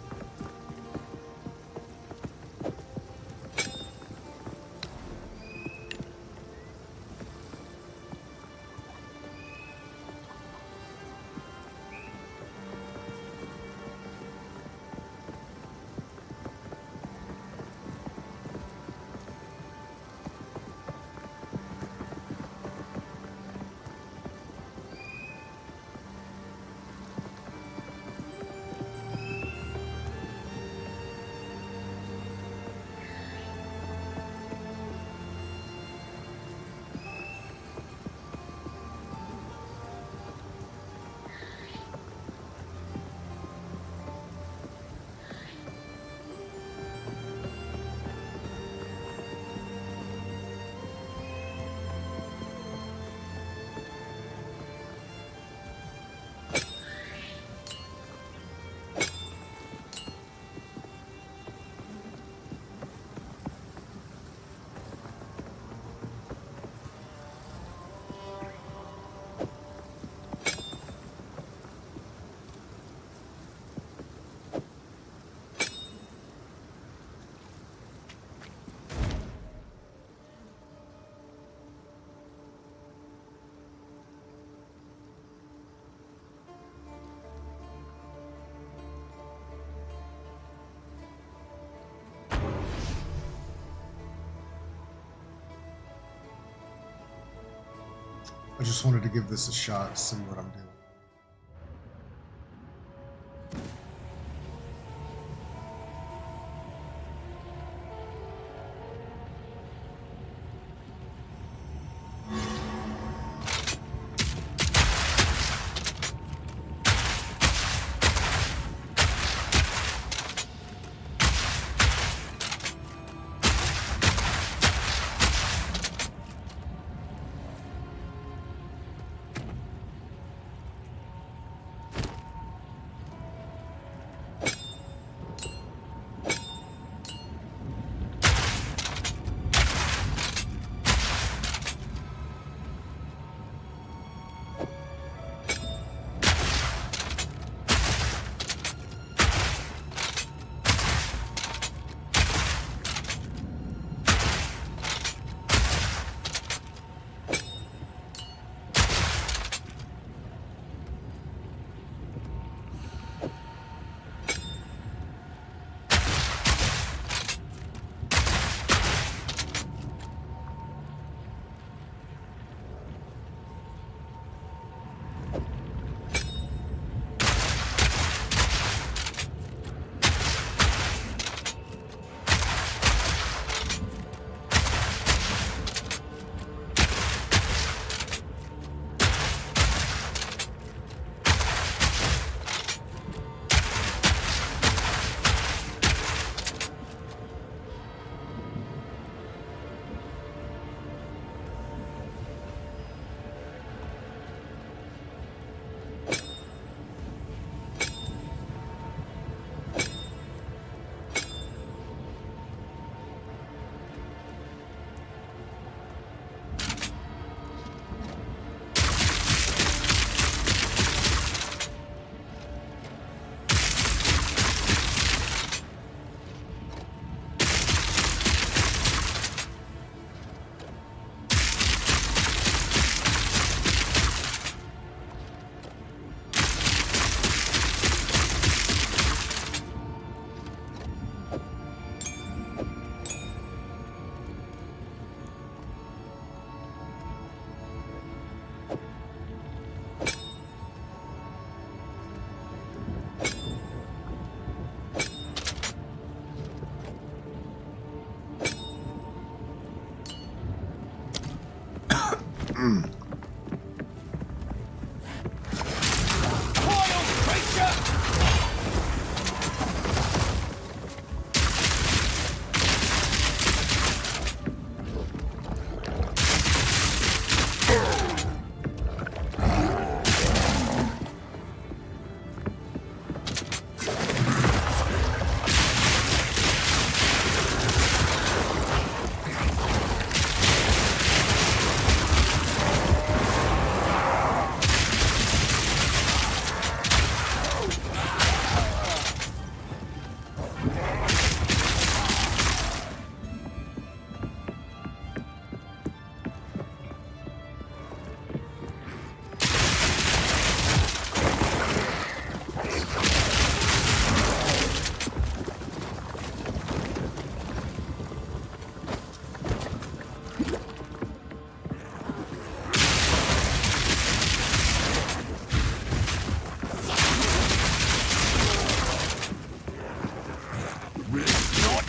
I just wanted to give this a shot, see what I'm doing.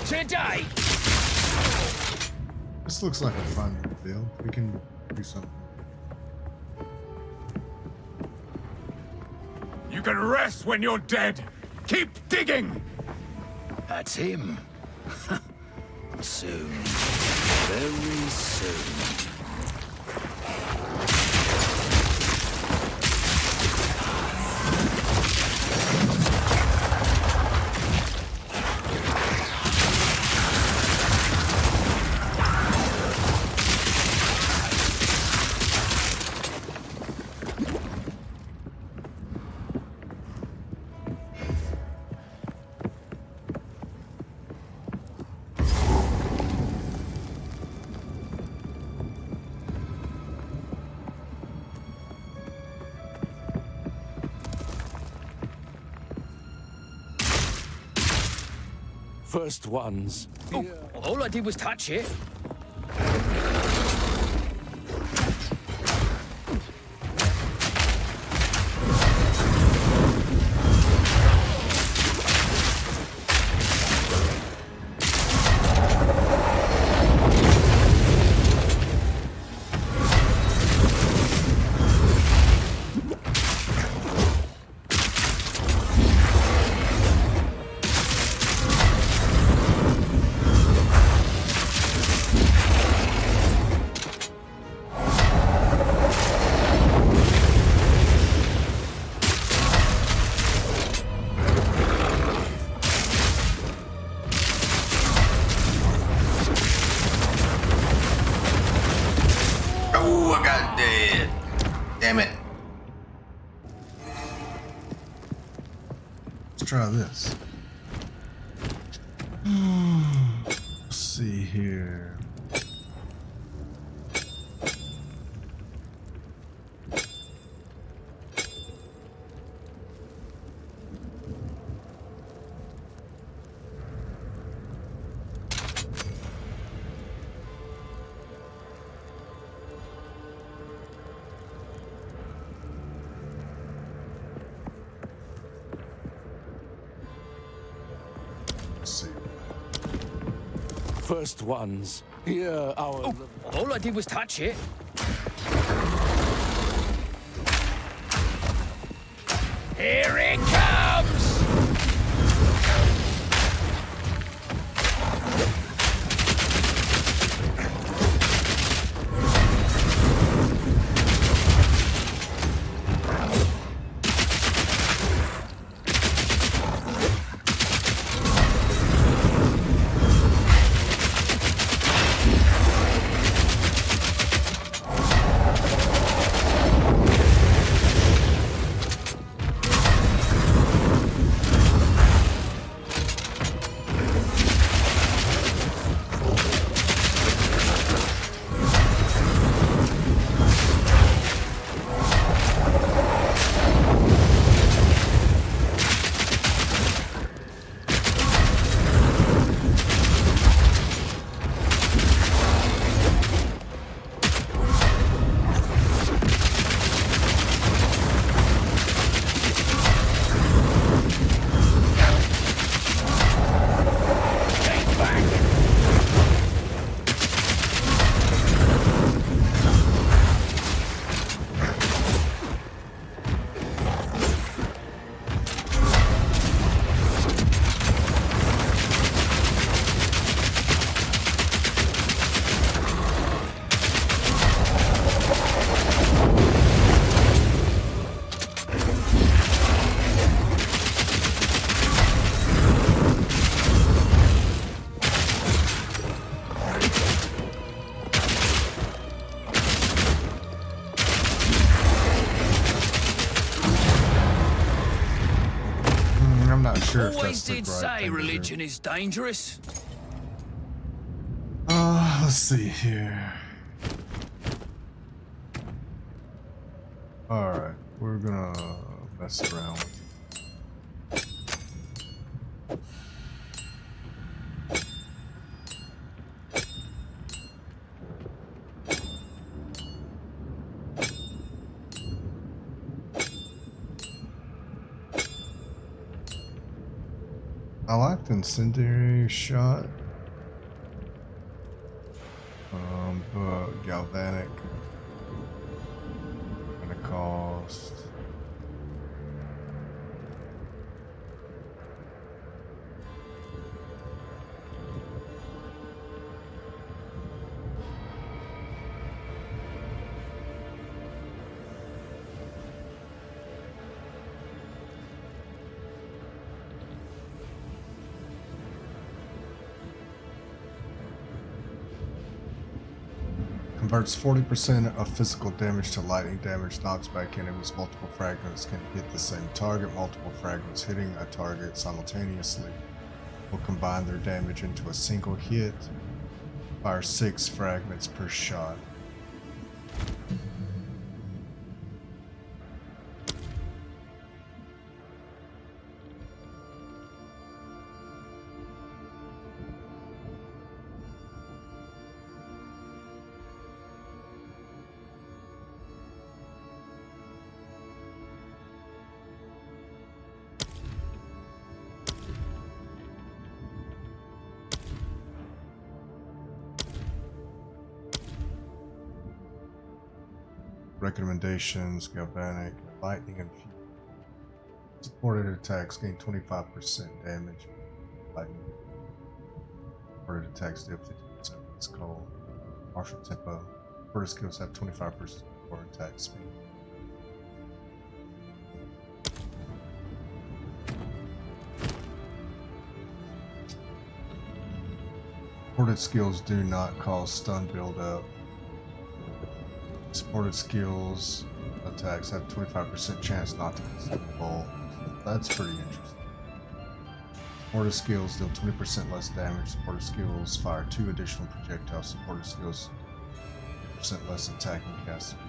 Today! This looks like a fun build. We can do something. You can rest when you're dead. Keep digging. That's him. Soon. Very soon. First ones. Oh, all I did was touch it. Oh, I got dead. Damn it. Let's try this. Let's see here. See. First ones. Hear our... Oh, all I did was touch it. Here it comes! did say religion is dangerous. Let's see here. Alright, we're gonna mess around with I like the incendiary shot. But galvanic gonna cost. Converts 40% of physical damage to lightning damage, knocks back enemies. Multiple fragments can hit the same target. Multiple fragments hitting a target simultaneously will combine their damage into a single hit. Fire 6 fragments per shot. Recommendations: galvanic, lightning, and fury. Supported attacks gain 25% damage. Lightning. Supported attacks deal 50% less cold. Martial tempo. Supported skills have 25% more attack speed. Supported skills do not cause stun buildup. Supported skills attacks have 25% chance not to consume bolt. That's pretty interesting. Supported skills deal 20% less damage. Supported skills fire 2 additional projectiles. Supported skills 20% less attack and cast speed.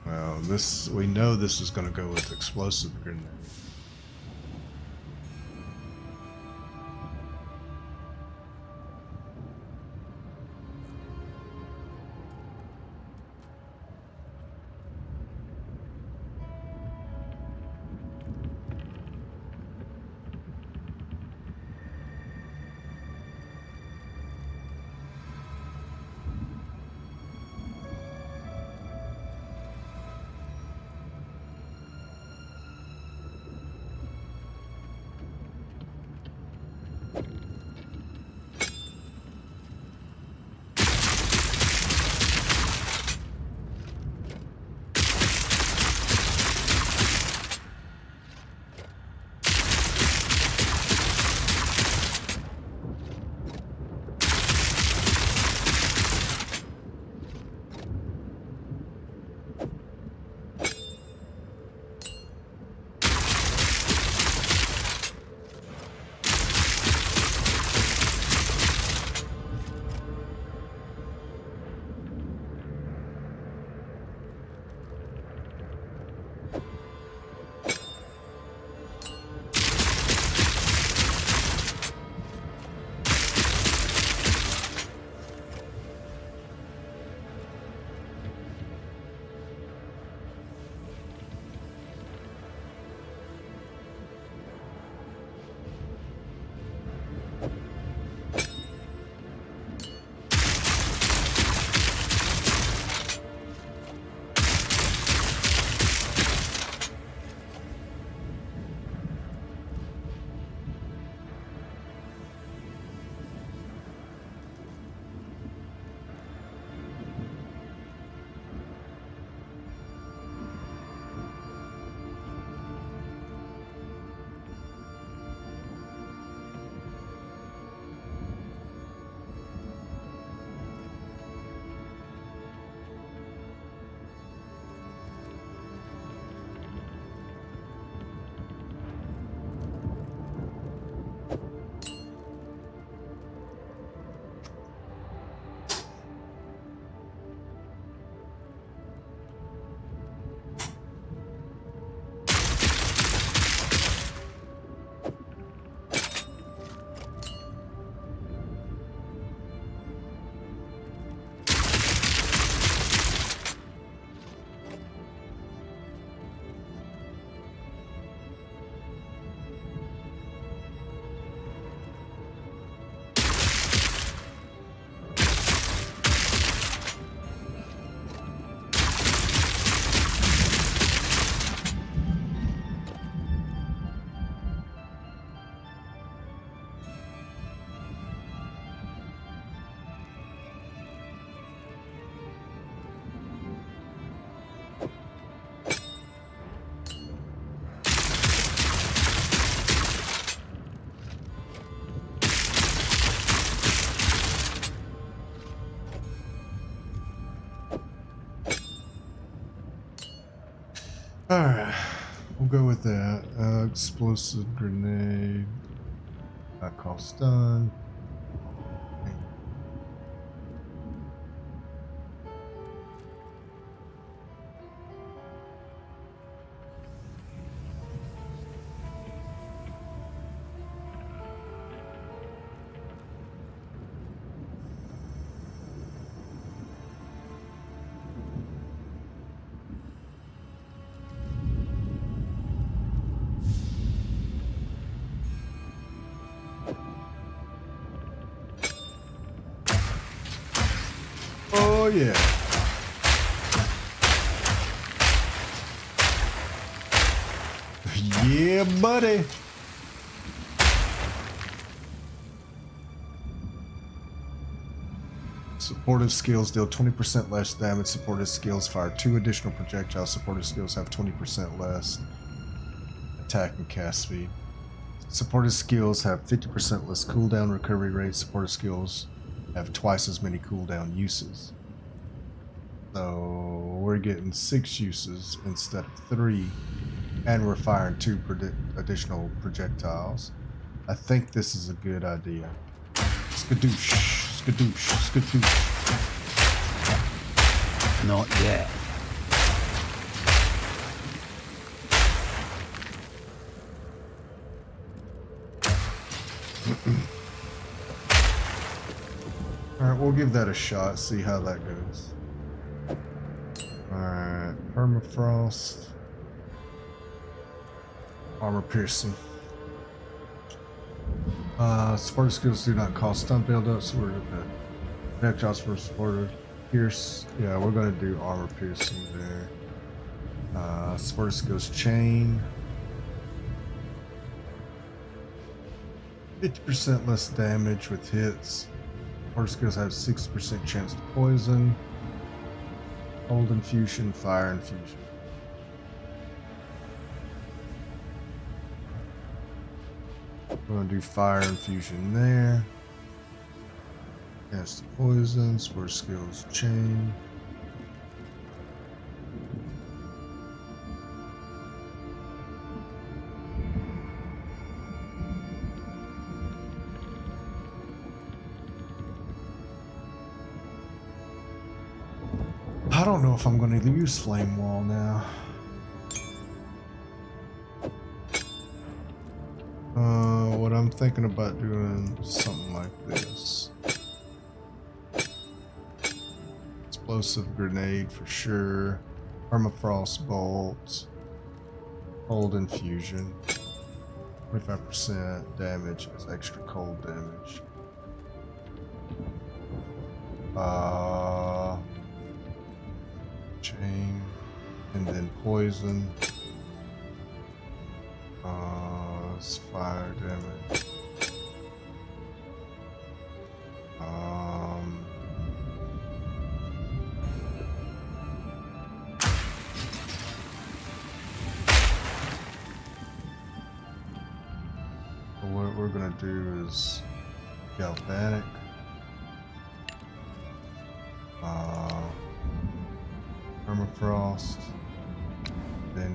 Well, we know this is going to go with explosive grenade. explosive grenade. That costs stun. Oh yeah. Yeah, buddy. Supportive skills deal 20% less damage. Supportive skills fire 2 additional projectiles. Supportive skills have 20% less attack and cast speed. Supportive skills have 50% less cooldown recovery rate. Supportive skills have twice as many cooldown uses. So we're getting 6 uses instead of 3, and we're firing 2 additional projectiles. I think this is a good idea. Skadoosh, skadoosh, skadoosh. Not yet. Alright, we'll give that a shot, see how that goes. Alright, permafrost. Armor piercing. Supporter skills do not cost stun build-up, so we're gonna projectiles for supporter pierce. Yeah, we're gonna do armor piercing there. Supporter skills chain. 50% less damage with hits. Supporter skills have 6% chance to poison. Cold infusion, fire infusion. We're gonna do fire infusion there. Cast the poison, supporter skills chain. I don't know if I'm going to use Flame Wall now. What I'm thinking about doing something like this. Explosive grenade for sure. Permafrost bolt. Cold infusion. 25% damage is extra cold damage. Chain, and then poison. It's fire damage. What we're gonna do is galvanic. Permafrost. Then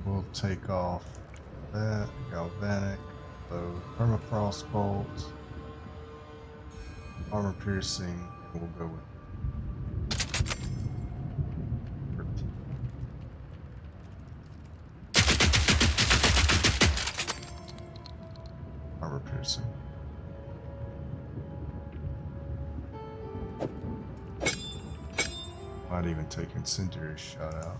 we'll take off that galvanic, so permafrost bolt, armor piercing, and we'll go with 13. Armor piercing. Might even take incendiary shot out.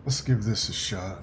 Let's give this a shot.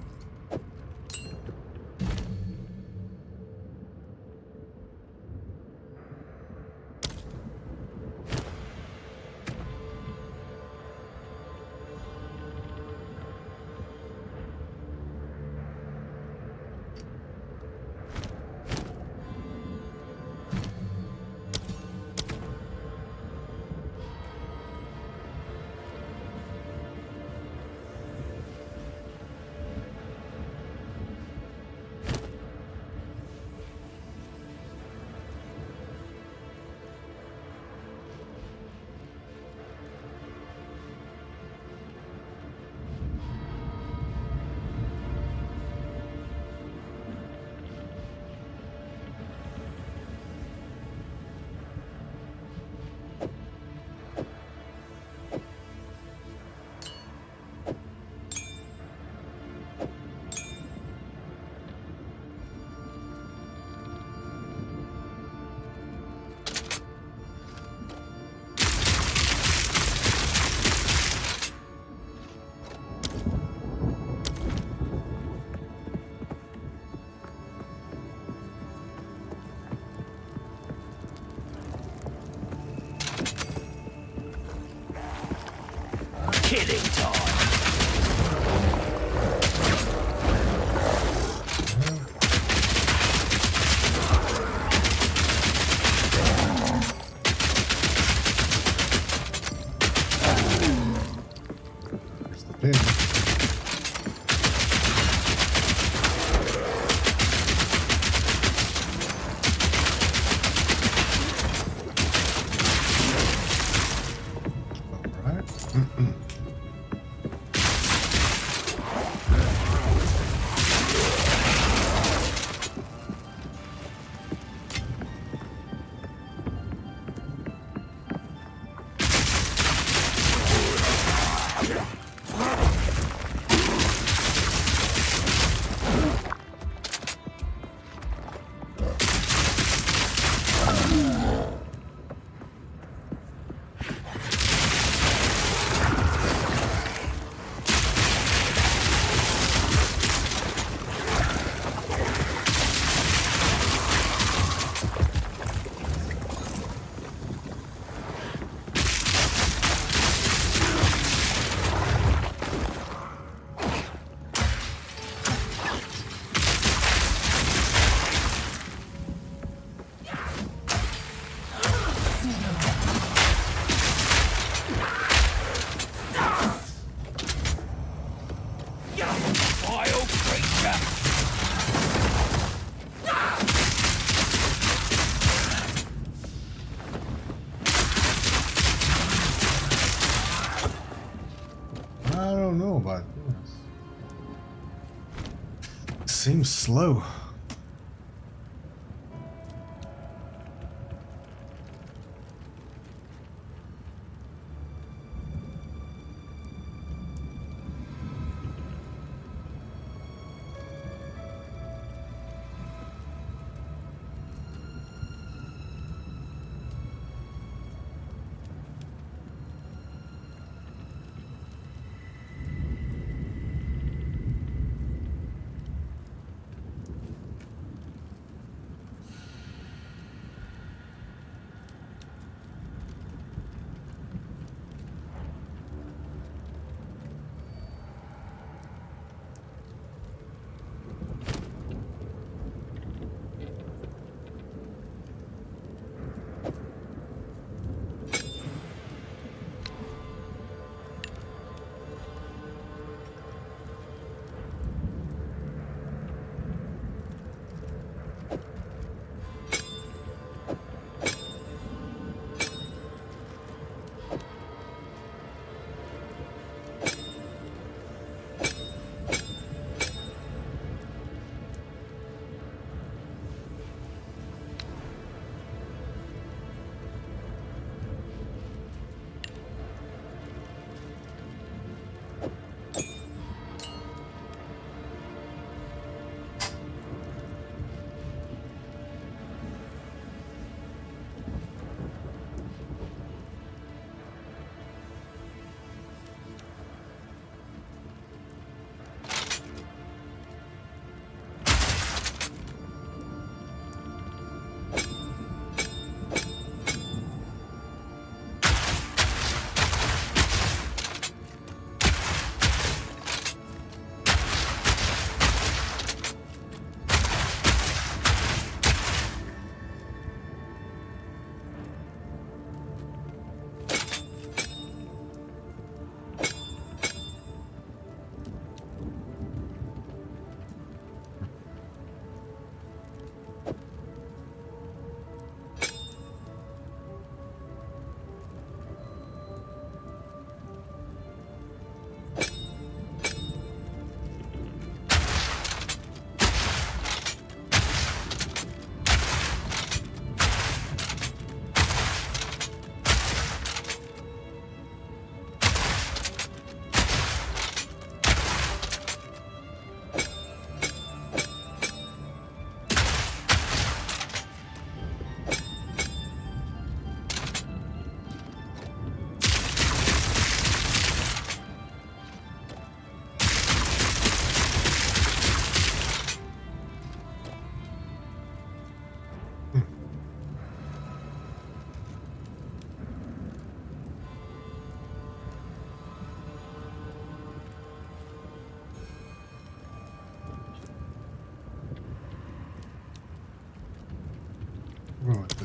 Killing time. I don't know about this. Seems slow.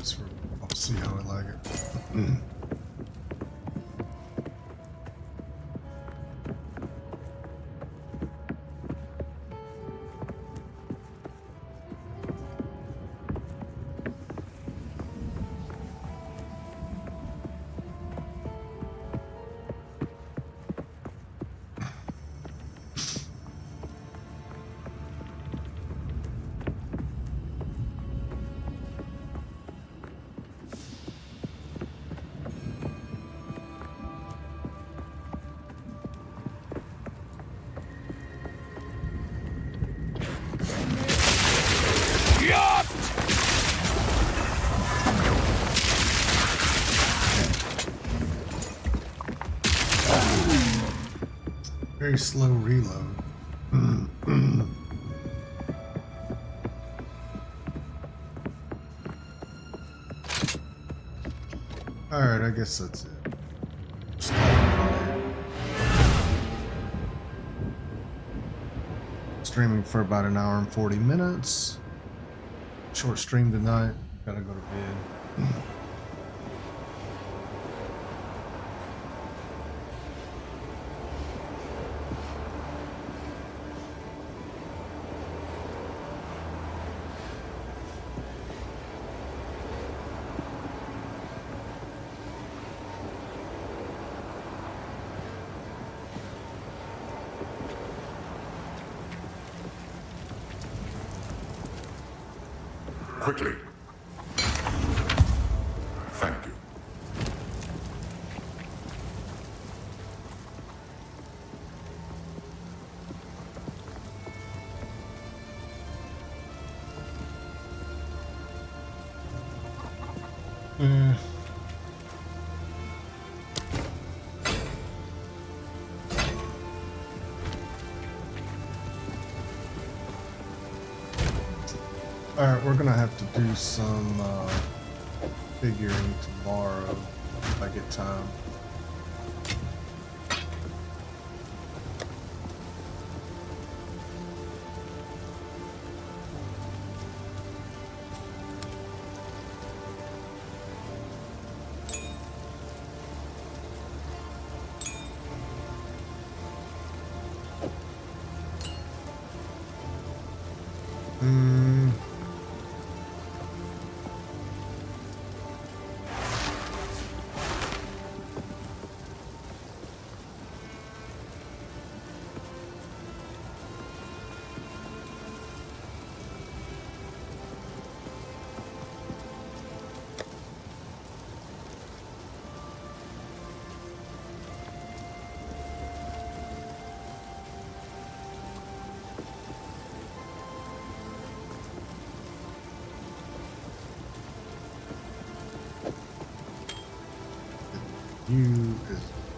this for. I'll see how I like it. Very slow reload. Alright, I guess that's it. Streaming for about an hour and 40 minutes. Short stream tonight. Gotta go to bed. Quickly. Thank you. Alright, we're gonna have to do some figuring tomorrow if I get time.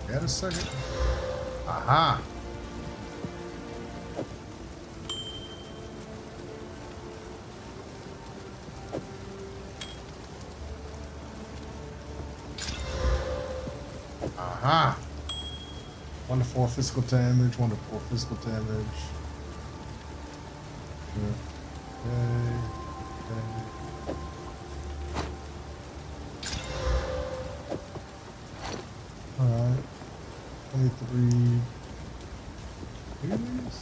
Got a second? Aha! Aha! 1 to 4 physical damage, 1 to 4 physical damage. Okay. Alright. 23. Please?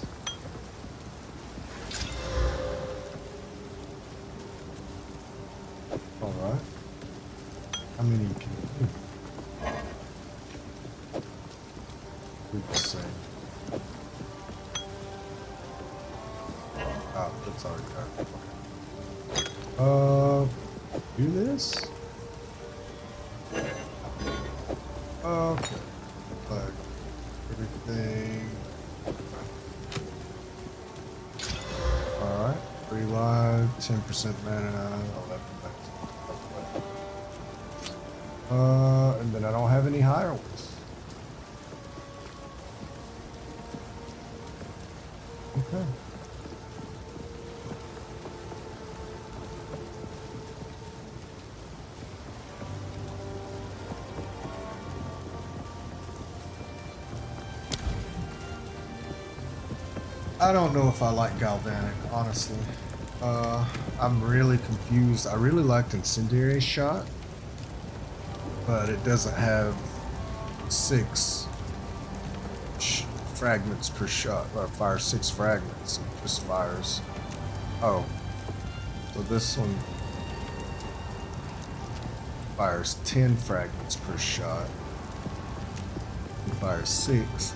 Alright. How many can you do? Do the same. Ah, that's already done. Do this? Okay. Like everything. Alright. 3 live, 10% mana, 11 back. And then I don't have any higher ones. Okay. I don't know if I like galvanic, honestly. I'm really confused. I really liked Incendiary Shot, but it doesn't have 6 fragments per shot, or fires 6 fragments. It just fires. Oh, so this one fires 10 fragments per shot. It fires 6.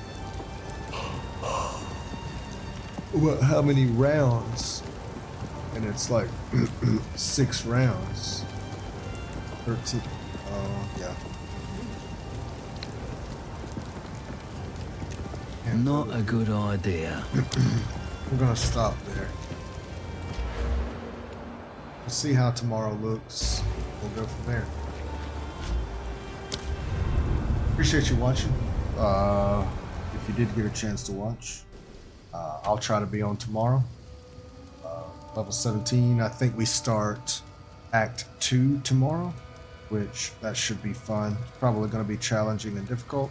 What? How many rounds? And it's like 6 rounds. 13. Yeah. Not a good idea. We're gonna stop there. We'll see how tomorrow looks. We'll go from there. Appreciate you watching. If you did get a chance to watch, I'll try to be on tomorrow. Level 17. I think we start Act 2 tomorrow, which that should be fun. It's probably going to be challenging and difficult.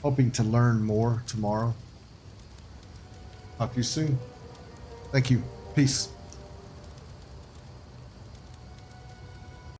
Hoping to learn more tomorrow. Talk to you soon. Thank you. Peace.